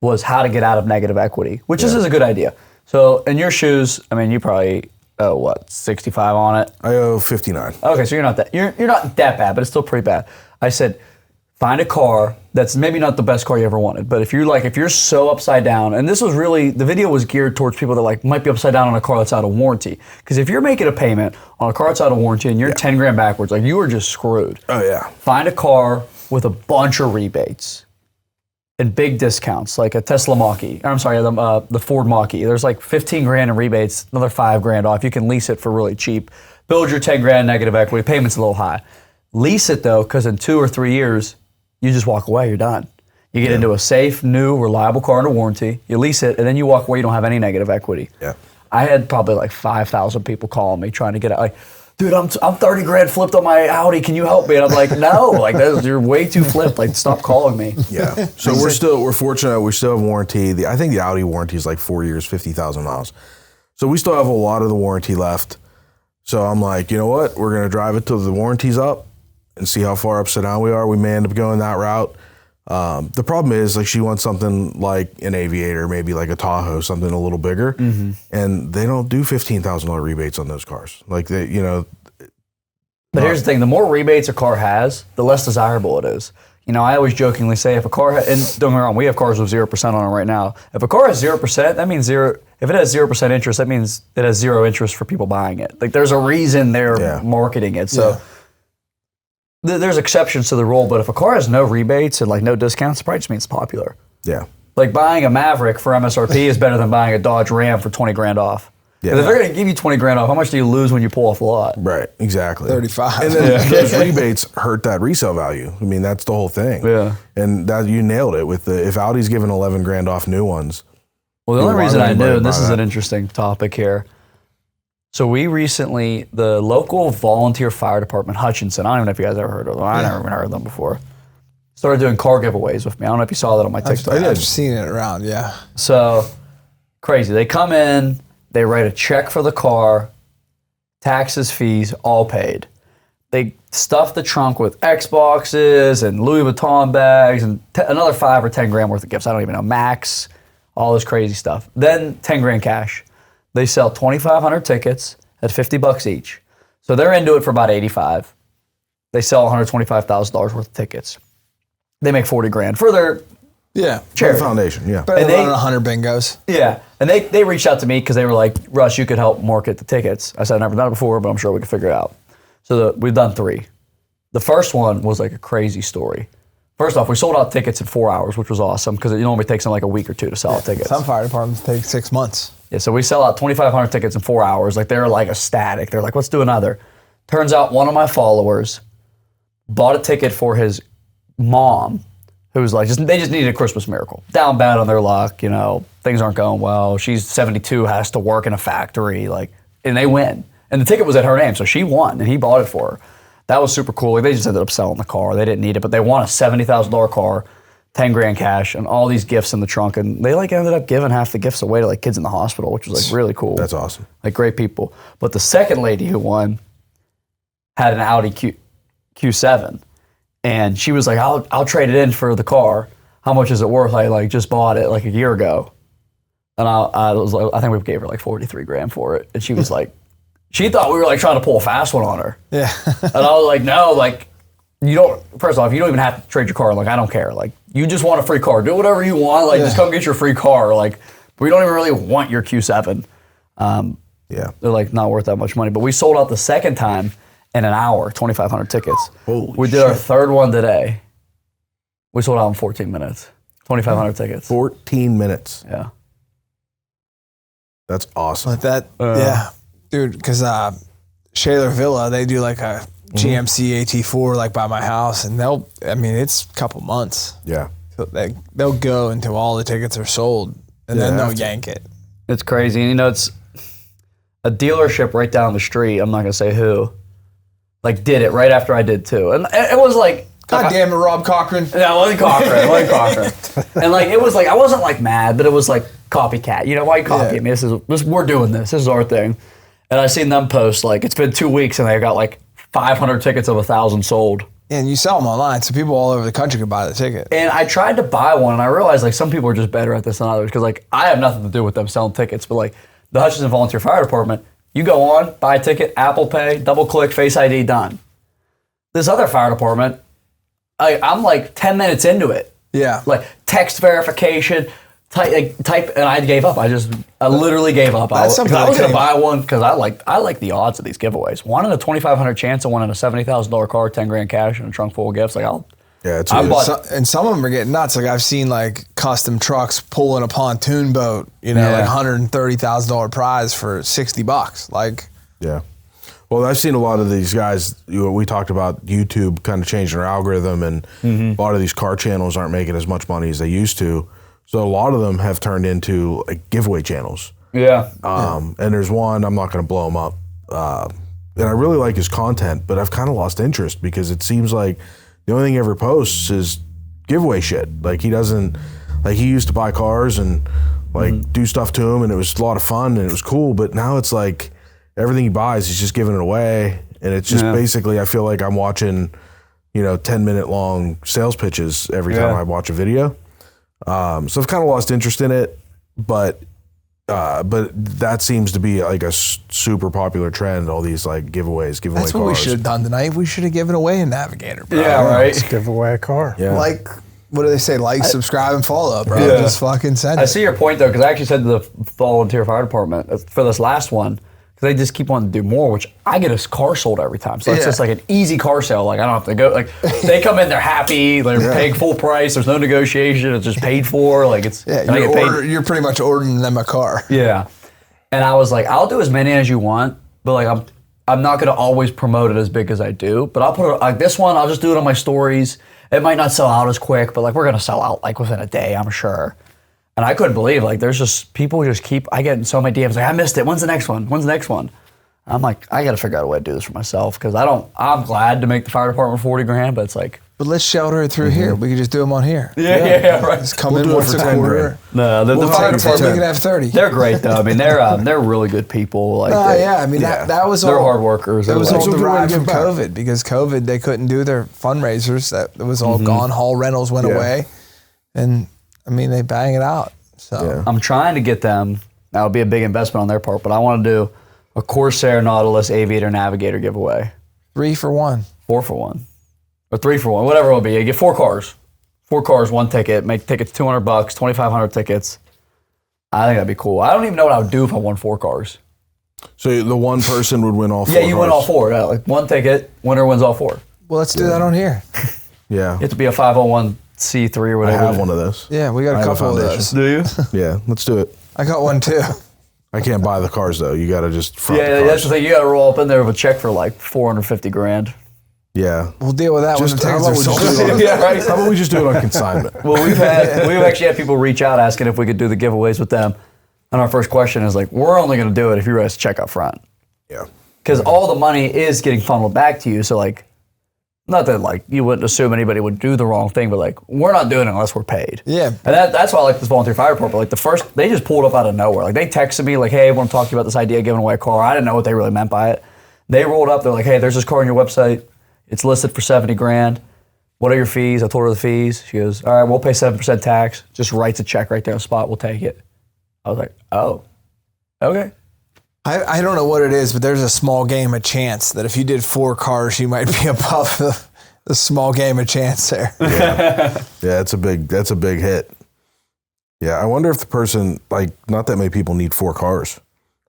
was how to get out of negative equity, which is a good idea. So in your shoes, I mean, you probably owe 65 on it. I owe 59. Okay, so you're not that bad, but it's still pretty bad. I said, find a car that's maybe not the best car you ever wanted, but if you're so upside down, and this was really, the video was geared towards people that like might be upside down on a car that's out of warranty. Because if you're making a payment on a car that's out of warranty and you're 10 grand backwards, like you are just screwed. Oh yeah. Find a car with a bunch of rebates and big discounts, like a Tesla Mach-E. I'm sorry, the Ford Mach-E. There's like 15 grand in rebates, another 5 grand off. You can lease it for really cheap. Build your 10 grand negative equity. Payment's a little high. Lease it though, because in 2 or 3 years, you just walk away, you're done. You get into a safe, new, reliable car under warranty, you lease it, and then you walk away, you don't have any negative equity. Yeah. I had probably like 5,000 people calling me trying to get out. Like, dude, I'm 30 grand flipped on my Audi, can you help me? And I'm like, no, like you're way too flipped, like stop calling me. Yeah. So we're fortunate, we still have warranty. I think the Audi warranty is like 4 years, 50,000 miles. So we still have a lot of the warranty left. So I'm like, you know what? We're going to drive it till the warranty's up and see how far upside down we are. We may end up going that route. The problem is, like, she wants something like an Aviator, maybe like a Tahoe, something a little bigger, and they don't do $15,000 rebates on those cars. Like they, you know. But here's the thing: the more rebates a car has, the less desirable it is. You know, I always jokingly say, if a car, and don't get me wrong, we have cars with 0% on it right now. If a car has 0%, that means zero. If it has 0% interest, that means it has zero interest for people buying it. Like there's a reason they're marketing it. So. Yeah. There's exceptions to the rule, but if a car has no rebates and like no discounts, it probably just means it's popular. Yeah. Like buying a Maverick for MSRP is better than buying a Dodge Ram for 20 grand off. Yeah. If they're going to give you 20 grand off, how much do you lose when you pull off the lot? Right, exactly. 35. And then those rebates hurt that resale value. I mean, that's the whole thing. Yeah. And that you nailed it with if Audi's giving 11 grand off new ones. Well, the only reason I knew, and this is an interesting topic here. So we recently, the local volunteer fire department, Hutchinson, I don't even know if you guys ever heard of them. I never even heard of them before. Started doing car giveaways with me. I don't know if you saw that on my TikTok. I've seen it around, yeah. So crazy. They come in, they write a check for the car, taxes, fees, all paid. They stuff the trunk with Xboxes and Louis Vuitton bags and another 5 or 10 grand worth of gifts. I don't even know, Max, all this crazy stuff. Then 10 grand cash. They sell 2,500 tickets at $50 each. So they're into it for about 85. They sell $125,000 worth of tickets. They make 40 grand for their charity foundation. Yeah. Better than running 100 bingos. Yeah. And they reached out to me because they were like, Russ, you could help market the tickets. I said, I've never done it before, but I'm sure we can figure it out. So we've done 3. The first one was like a crazy story. First off, we sold out tickets in 4 hours, which was awesome because it normally takes them like a week or 2 to sell out tickets. Some fire departments take 6 months. Yeah, so we sell out 2,500 tickets in 4 hours. Like they're like ecstatic. They're like, let's do another. Turns out one of my followers bought a ticket for his mom, who was like, they just needed a Christmas miracle. Down bad on their luck, you know, things aren't going well. She's 72, has to work in a factory, like, and they win. And the ticket was at her name, so she won, and he bought it for her. That was super cool. Like, they just ended up selling the car. They didn't need it, but they won a $70,000 car, 10 grand cash, and all these gifts in the trunk. And they like ended up giving half the gifts away to like kids in the hospital, which was like really cool. That's awesome. Like great people. But the second lady who won had an Audi Q7, and she was like, "I'll trade it in for the car. How much is it worth? I like just bought it like a year ago." And I think we gave her like 43 grand for it, and she was like, she thought we were like trying to pull a fast one on her. Yeah. And I was like, no, like. You don't, first off, you don't even have to trade your car. Like, I don't care. Like, you just want a free car. Do whatever you want. Like, just come get your free car. Like, we don't even really want your Q7. They're like not worth that much money. But we sold out the second time in an hour, 2,500 tickets. We did our third one today. We sold out in 14 minutes, 2,500 tickets. 14 minutes. Yeah. That's awesome. Like that, yeah. Dude, because Shaler Villa, they do like a GMC AT4 like by my house, and it's a couple months. Yeah. So they'll go until all the tickets are sold, and then they'll yank it. It's crazy. And you know, it's a dealership right down the street, I'm not going to say who, like did it right after I did too. And it was like, God damn it, Rob Cochran. No, it wasn't Cochran. And like, it was like, I wasn't like mad, but it was like copycat. You know, why you copy me? We're doing this. This is our thing. And I seen them post like, it's been 2 weeks and they got like 500 tickets of 1,000 sold. And you sell them online, so people all over the country can buy the ticket. And I tried to buy one, and I realized like some people are just better at this than others, because like I have nothing to do with them selling tickets, but like the Hutchinson Volunteer Fire Department, you go on, buy a ticket, Apple Pay, double click, Face ID, done. This other fire department, I'm like 10 minutes into it. Yeah. Like text verification, type, and I gave up. I literally gave up. That's something I was that going to buy one because I like the odds of these giveaways. One in a 2,500 chance of winning a $70,000 car, 10 grand cash, and a trunk full of gifts. Like it's and some of them are getting nuts. Like I've seen like custom trucks pulling a pontoon boat, like $130,000 prize for $60. Like, yeah. Well, I've seen a lot of these guys. We talked about YouTube kind of changing their algorithm, and a lot of these car channels aren't making as much money as they used to. So a lot of them have turned into like giveaway channels. Yeah. And there's one, I'm not going to blow him up. And I really like his content, but I've kind of lost interest because it seems like the only thing he ever posts is giveaway shit. Like he used to buy cars and like do stuff to them, and it was a lot of fun and it was cool. But now it's like everything he buys, he's just giving it away. And it's just basically, I feel like I'm watching, 10-minute long sales pitches every time I watch a video. So I've kind of lost interest in it, but that seems to be like a super popular trend. All these like giveaways, giving away cars. That's what we should have done tonight. We should have given away a Navigator, bro. Yeah, right. Let's give away a car. Yeah. Like, what do they say? Like, subscribe, and follow, bro. Just fucking send it. I see your point though, because I actually said to the volunteer fire department for this last one, because they just keep wanting to do more, which I get a car sold every time. So it's just like an easy car sale. Like I don't have to go. Like they come in, they're happy, they're paying full price. There's no negotiation. It's just paid for. Like it's you're pretty much ordering them a car. Yeah. And I was like, I'll do as many as you want, but like I'm not gonna always promote it as big as I do. But I'll put it like this one. I'll just do it on my stories. It might not sell out as quick, but like we're gonna sell out like within a day, I'm sure. And I couldn't believe, like, there's just, people just I get in so many DMs, like, I missed it, when's the next one? When's the next one? I'm like, I gotta figure out a way to do this for myself, because I'm glad to make the fire department 40 grand, but it's like. But let's shelter it through here. We can just do them on here. Yeah, right. Just come in once a quarter. No, the fire department, we can have 30. They're great though. I mean, they're really good people. Like, I mean, that was all. They're hard workers. That was all That's derived what from they wanted COVID, because COVID, they couldn't do their fundraisers. That was all gone. Hall rentals went away. And, I mean, they bang it out. So I'm trying to get them. That would be a big investment on their part, but I want to do a Corsair, Nautilus, Aviator, Navigator giveaway. 3 for 1. 4 for 1. Or 3 for 1, whatever it will be. You get 4 cars. 4 cars, 1 ticket. Make tickets $200, 2,500 tickets. I think that'd be cool. I don't even know what I would do if I won 4 cars. So the one person would win all 4 Yeah, you win all cars. 4. Yeah, like 1 ticket, winner wins all 4. Well, let's do that on here. Yeah. You have to be a 501c3 or I whatever. have one of those. Yeah, we got I a have a couple of foundation. those. Do you? Yeah, let's do it. I got one too. I can't buy the cars though. You got to just front the Yeah, cars. that's the thing. You got to roll up in there with a check for like 450 grand. Yeah. We'll deal with that when the Just, how tickets are about we sold. just do it on, Yeah, right. How about we just do it on consignment? Well, we've actually had people reach out asking if we could do the giveaways with them. And our first question is like, we're only going to do it if you write us a check up front. Yeah. Because all the money is getting funneled back to you. So like, not that like you wouldn't assume anybody would do the wrong thing, but like we're not doing it unless we're paid. Yeah. And that's why I like this volunteer fire department. Like the first, they just pulled up out of nowhere. Like they texted me like, hey, I want to talk to you about this idea of giving away a car. I didn't know what they really meant by it. They rolled up. They're like, hey, there's this car on your website. It's listed for 70 grand. What are your fees? I told her the fees. She goes, all right, we'll pay 7% tax. Just writes a check right there on the spot. We'll take it. I was like, oh, okay. I don't know what it is, but there's a small game of chance that if you did 4 cars, you might be above the small game of chance there. Yeah, that's a big hit. Yeah, I wonder if the person, like, not that many people need 4 cars.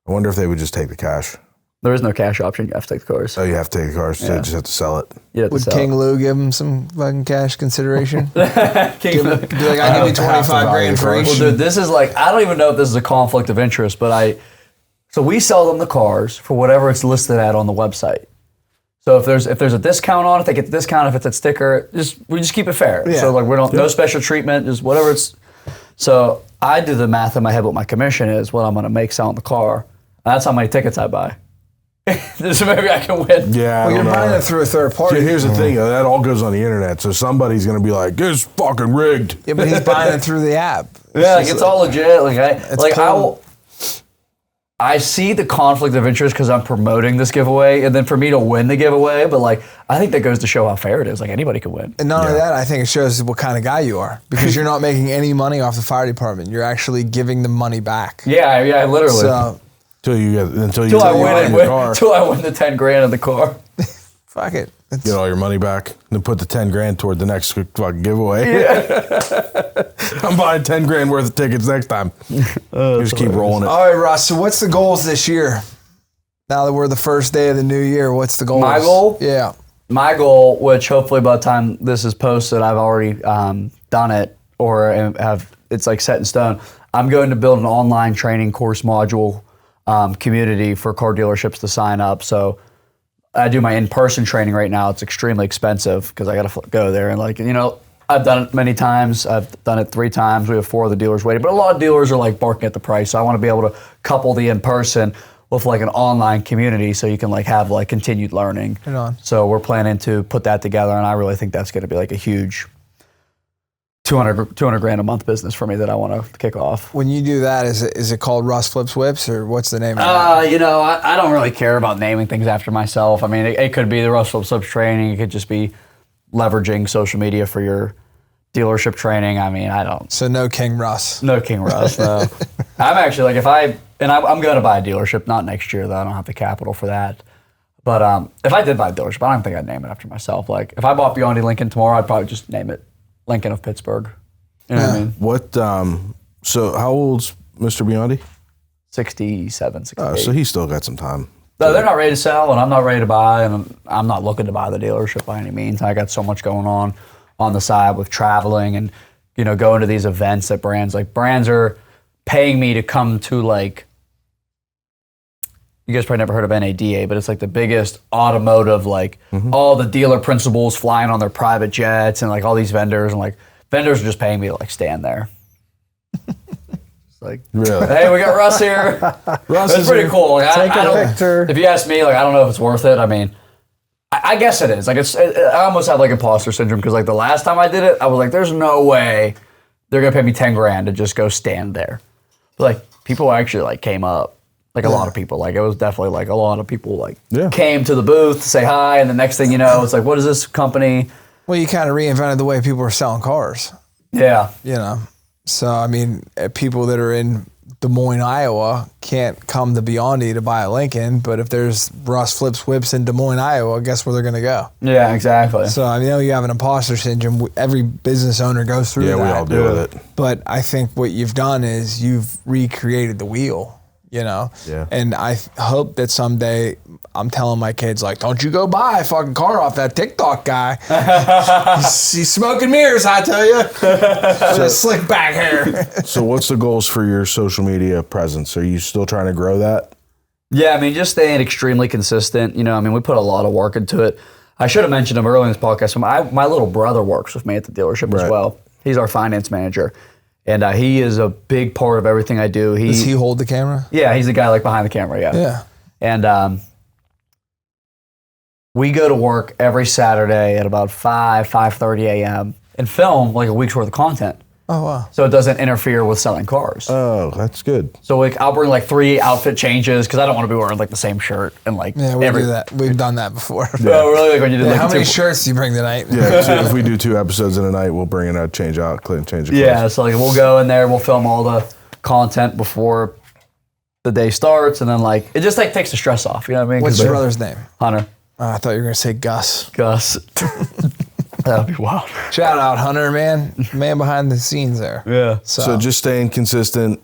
I wonder if they would just take the cash. There is no cash option. You have to take the cars. Oh, you have to take the cars, so you just have to sell it. You have to Would sell King it. Lou give him some fucking cash consideration? King Be like, I give you 25 grand for each. Well, dude, this is like, I don't even know if this is a conflict of interest, but so we sell them the cars for whatever it's listed at on the website. So if there's a discount on it, they get the discount. If it's a sticker, we just keep it fair. Yeah. So like no special treatment, just whatever it's. So I do the math in my head what my commission is, what I'm going to make selling the car. That's how many tickets I buy. So maybe I can win. Yeah, Well, you're buying it through a third party. Dude, here's the thing, though. That all goes on the internet, so somebody's going to be like, "This is fucking rigged." Yeah, but he's buying it through the app. Yeah, like it's all legit. cool. I see the conflict of interest because I'm promoting this giveaway, and then for me to win the giveaway, but like I think that goes to show how fair it is. Like anybody can win. And not only that, I think it shows what kind of guy you are, because you're not making any money off the fire department. You're actually giving them money back. Yeah, literally. So Until you Till I win the car. Till I win the 10 grand in the car. fuck it. Get all your money back, and then put the 10 grand toward the next fucking giveaway. I'm buying 10 grand worth of tickets next time. Just keep rolling it. All right, Russ. So what's the goals this year? Now that we're the first day of the new year, what's the goal? My goal? Yeah. My goal, which hopefully by the time this is posted, I've already done it or it's like set in stone. I'm going to build an online training course module community for car dealerships to sign up. So I do my in-person training right now. It's extremely expensive because I got to go there and I've done it many times. I've done it 3 times. We have 4 of the dealers waiting, but a lot of dealers are like barking at the price. So I want to be able to couple the in-person with like an online community so you can like have like continued learning. Right on. So we're planning to put that together, and I really think that's going to be like a huge 200 grand a month business for me that I want to kick off. When you do that, is it called Russ Flips Whips, or what's the name of it? I don't really care about naming things after myself. I mean, it could be the Russ Flips Whips training. It could just be leveraging social media for your dealership training. I mean, I don't. So no King Russ. No King Russ, no. I'm actually like, I'm going to buy a dealership, not next year though. I don't have the capital for that. But if I did buy a dealership, I don't think I'd name it after myself. Like if I bought Biondi Lincoln tomorrow, I'd probably just name it Lincoln of Pittsburgh. You know what I mean? What? So how old's Mr. Biondi? 67, 68. So he's still got some time. No, they're not ready to sell, and I'm not ready to buy, and I'm not looking to buy the dealership by any means. I got so much going on the side with traveling and going to these events that brands are paying me to come to like. You guys probably never heard of NADA, but it's like the biggest automotive, all the dealer principals flying on their private jets and like all these vendors, and like vendors are just paying me to like stand there. It's like, Really? hey, we got Russ here. Russ It's is pretty here. cool. Like, Take I a don't, picture. if you ask me, like I don't know if it's worth it. I mean, I guess it is. Like I almost have like imposter syndrome because like the last time I did it, I was like, there's no way they're gonna pay me 10 grand to just go stand there. But like people actually like came up. Like a lot of people, like it was definitely like a lot of people like came to the booth to say hi, and the next thing you know, it's like, what is this company? Well, you kind of reinvented the way people are selling cars. Yeah. So I mean, people that are in Des Moines, Iowa, can't come to Biondi to buy a Lincoln, but if there's Russ Flips Whips in Des Moines, Iowa, guess where they're going to go? Yeah, exactly. So I know you have an imposter syndrome. Every business owner goes through that. Yeah, we all deal with it. But I think what you've done is you've recreated the wheel. Yeah. And I hope that someday I'm telling my kids, like, don't you go buy a fucking car off that TikTok guy. he's smoking mirrors, I tell you. Just slick back hair. So what's the goals for your social media presence? Are you still trying to grow that? Yeah, I mean, just staying extremely consistent. I mean, we put a lot of work into it. I should have mentioned him earlier in this podcast. My little brother works with me at the dealership as well. He's our finance manager. And he is a big part of everything I do. Does he hold the camera? Yeah, he's the guy like behind the camera, yeah. Yeah. And we go to work every Saturday at about 5:30 a.m. and film like a week's worth of content. Oh, wow. So it doesn't interfere with selling cars. Oh, that's good. So like I'll bring like 3 outfit changes because I don't want to be wearing like the same shirt and like Yeah, we do that. We've done that before. Oh, really? Like when you did like How many two- shirts do you bring tonight? Yeah, so if we do 2 episodes in a night, we'll bring it out, change the clothes. Yeah, so like we'll go in there, we'll film all the content before the day starts, and then like it just like takes the stress off. You know what I mean? What's 'Cause your brother's name? Hunter, I thought you were going to say Gus. Gus. That would be wild. Shout out, Hunter, man behind the scenes there. Yeah. So just staying consistent,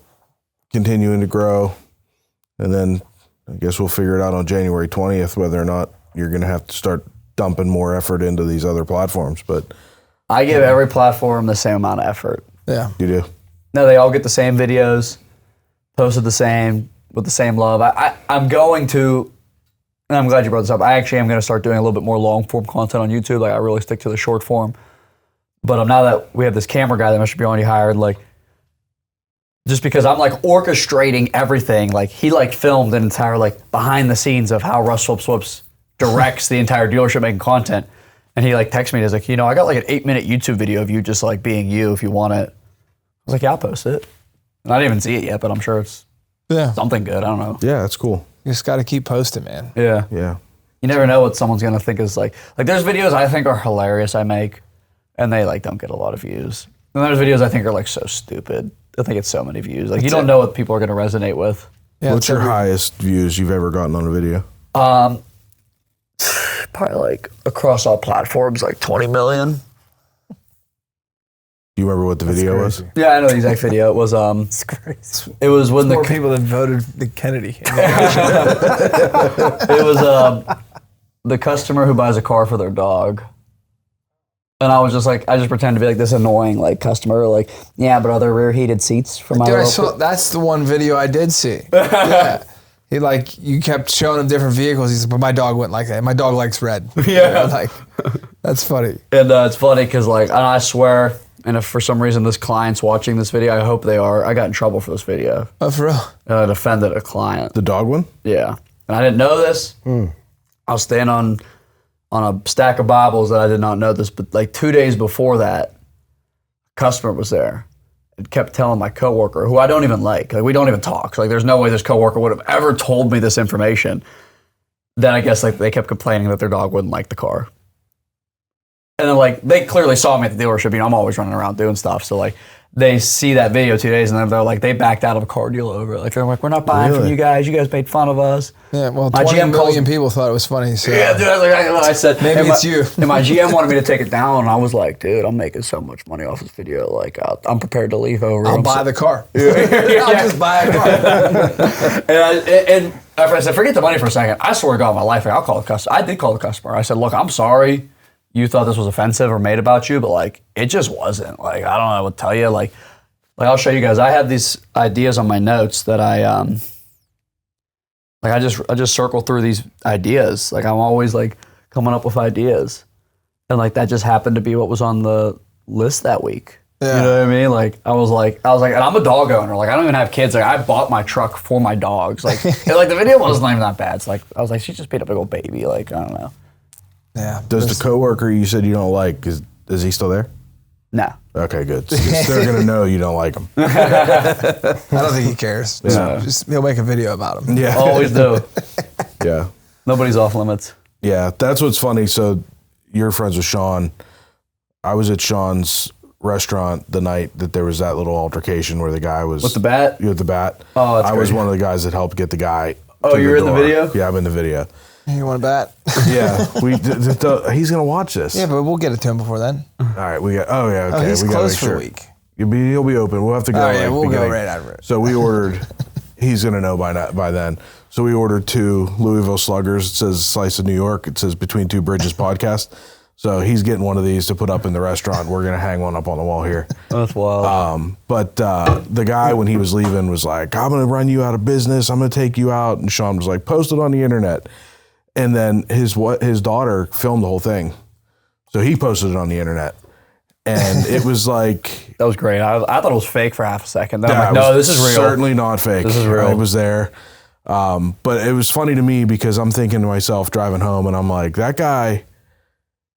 continuing to grow, and then I guess we'll figure it out on January 20th whether or not you're going to have to start dumping more effort into these other platforms. But I give every platform the same amount of effort. Yeah. you do. No, they all get the same videos, posted the same, with the same love. I'm going to, and I'm glad you brought this up, I actually am going to start doing a little bit more long form content on YouTube. Like I really stick to the short form. But now that we have this camera guy that Mr. Biondi hired, like, just because I'm like orchestrating everything, like he like filmed an entire like behind the scenes of how Russ Flips directs the entire dealership making content. And he like texted me, he's like, I got like an 8-minute YouTube video of you just like being you if you want it. I was like, yeah, I'll post it. And I didn't even see it yet, but I'm sure it's something good. I don't know. Yeah, that's cool. You just got to keep posting, man. Yeah. Yeah. You never know what someone's going to think is like there's videos I think are hilarious I make and they like don't get a lot of views. And there's videos I think are like so stupid. I think it's so many views. Like you don't know what people are going to resonate with. Yeah, What's your highest views you've ever gotten on a video? probably like across all platforms, like 20 million. Do you remember what the video was? Yeah, I know the exact video. It was It's crazy. it was when More people that voted the Kennedy. it was the customer who buys a car for their dog. And I was just like, I just pretend to be like this annoying like customer, like, yeah, but are there rear heated seats for my Dude, little that's the one video I did see. Yeah. He like, you kept showing him different vehicles. He's like, but my dog wouldn't like that. My dog likes red. Yeah. Like, that's funny. And it's funny because like, and I swear, and if for some reason this client's watching this video, I hope they are, I got in trouble for this video. Oh, for real? And I offended a client. The dog one? Yeah. And I didn't know this. I was staying on a stack of Bibles that I did not know this, but like 2 days before that, a customer was there and kept telling my coworker, who I don't even like we don't even talk. So, like there's no way this coworker would have ever told me this information. Then I guess like they kept complaining that their dog wouldn't like the car. And then like they clearly saw me at the dealership, I'm always running around doing stuff. So like they see that video 2 days and then they're like, they backed out of a car deal over it. Like they're like, we're not buying from you guys made fun of us. Yeah, well, My 20 GM million people thought it was funny. So. Yeah, dude, I said, Maybe and it's you. And my GM wanted me to take it down, and I was like, dude, I'm making so much money off this video. Like, I'm prepared to leave over. I'll buy the car. I'll just buy a car. and I said, forget the money for a second. I swear to God, my life, I'll call the customer. I did call the customer. I said, look, I'm sorry you thought this was offensive or made about you, but like, it just wasn't. Like, I don't know what to tell you. Like I'll show you guys. I have these ideas on my notes that I just circle through these ideas. Like I'm always like coming up with ideas. And like that just happened to be what was on the list that week. Yeah. You know what I mean? Like I was like, and I'm a dog owner. Like I don't even have kids. Like I bought my truck for my dogs. Like and, like the video wasn't even that bad. It's like I was like, she just beat up a big old baby. Like I don't know. Yeah. Does the coworker you said you don't like, is he still there? No. Okay, good. They're gonna know you don't like him. I don't think he cares. Yeah. Just he'll make a video about him. Yeah. Always do. Yeah. Nobody's off limits. Yeah. That's what's funny. So you're friends with Sean. I was at Sean's restaurant the night that there was that little altercation where the guy was With the bat? With the bat. Oh, that's I was great. one of the guys that helped get the guy. Oh, to you're in the door. video? Yeah, I'm in the video. You want a bat? Yeah, he's gonna watch this. Yeah, but we'll get it to him before then. All right, we got. Oh yeah, okay. Oh, he's we gotta closed make for sure. a week. He'll be open. We'll have to go. Oh, yeah, like, we'll go beginning. right after it. So we ordered. He's gonna know by then. So we ordered 2 Louisville Sluggers. It says Slice of New York. It says Between Two Bridges podcast. So he's getting one of these to put up in the restaurant. We're gonna hang one up on the wall here. That's wild. But the guy, when he was leaving, was like, "I'm gonna run you out of business. I'm gonna take you out." And Sean was like, "Post it on the internet." And then his daughter filmed the whole thing, so he posted it on the internet, and it was like That was great. I thought it was fake for half a second. Then I'm yeah, like, it no, was this is real. Certainly not fake. This is real. It was there. But it was funny to me because I'm thinking to myself driving home, and I'm like, that guy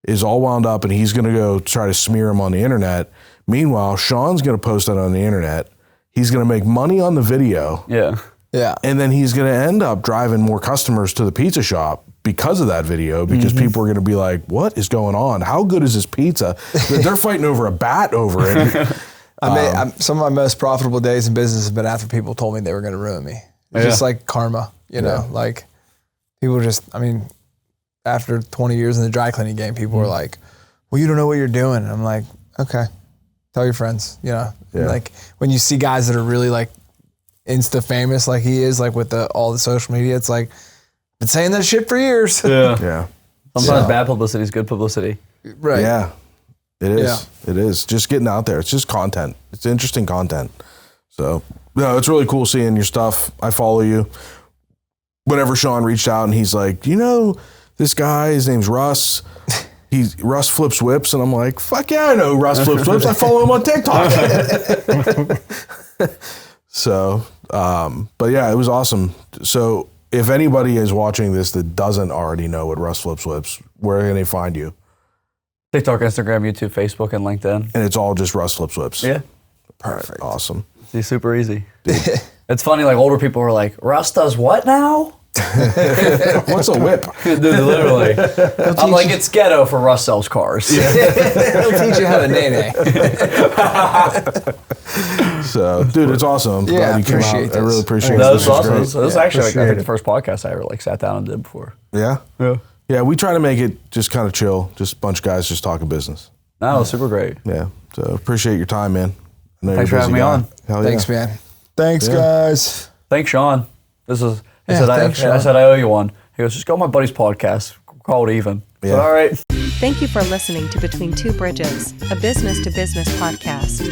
is all wound up, and he's gonna go try to smear him on the internet. Meanwhile, Sean's gonna post it on the internet. He's gonna make money on the video. Yeah. Yeah. And then he's going to end up driving more customers to the pizza shop because of that video, because people are going to be like, what is going on? How good is this pizza? They're fighting over a bat over it. Some of my most profitable days in business have been after people told me they were going to ruin me. It's just like karma, you know, like people just, after 20 years in the dry cleaning game, people were like, well, you don't know what you're doing. And I'm like, okay, tell your friends, you know, like when you see guys that are really like Insta famous, like he is, like with all the social media, it's like, been saying that shit for years. Yeah. Sometimes bad publicity is good publicity. Right. Yeah. It is. Yeah. It is. Just getting out there. It's just content. It's interesting content. So, no, it's really cool seeing your stuff. I follow you. Whenever Sean reached out and he's like, you know, this guy, his name's Russ. Russ flips whips. And I'm like, fuck yeah, I know Russ flips whips. I follow him on TikTok. So, but yeah, it was awesome. So if anybody is watching this that doesn't already know what Russ flips whips, where can they find you? TikTok, Instagram, YouTube, Facebook, and LinkedIn. And it's all just Russ flips whips. Yeah. Perfect. Awesome. It's super easy. It's funny, like older people are like, Russ does what now? What's a whip? Dude, literally. I'm like, it's ghetto for Russ sells cars. He'll teach you how to nay. So, dude, it's awesome. I'm glad you came appreciate out. this. I really appreciate That it. was This was awesome. great. This was actually, like, I appreciate think, the first podcast I ever like sat down and did before. Yeah? Yeah. Yeah, we try to make it just kind of chill, just a bunch of guys just talking business. No, super great. Yeah, so appreciate your time, man. I know Thanks you're a for having busy me guy. on. Hell Thanks, yeah. man. Thanks, guys. Thanks, Sean. This is. I Yeah, said thanks, I Sean. said I owe you one. He goes, just go on my buddy's podcast. Call it even. Yeah. So, all right. Thank you for listening to Between Two Bridges, a business-to-business podcast.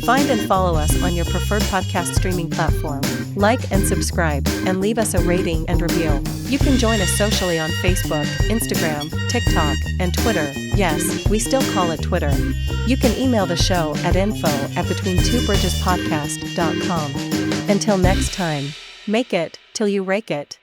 Find and follow us on your preferred podcast streaming platform. Like and subscribe, and leave us a rating and review. You can join us socially on Facebook, Instagram, TikTok, and Twitter. Yes, we still call it Twitter. You can email the show at info@betweentwobridgespodcast.com. Until next time, make it till you rake it.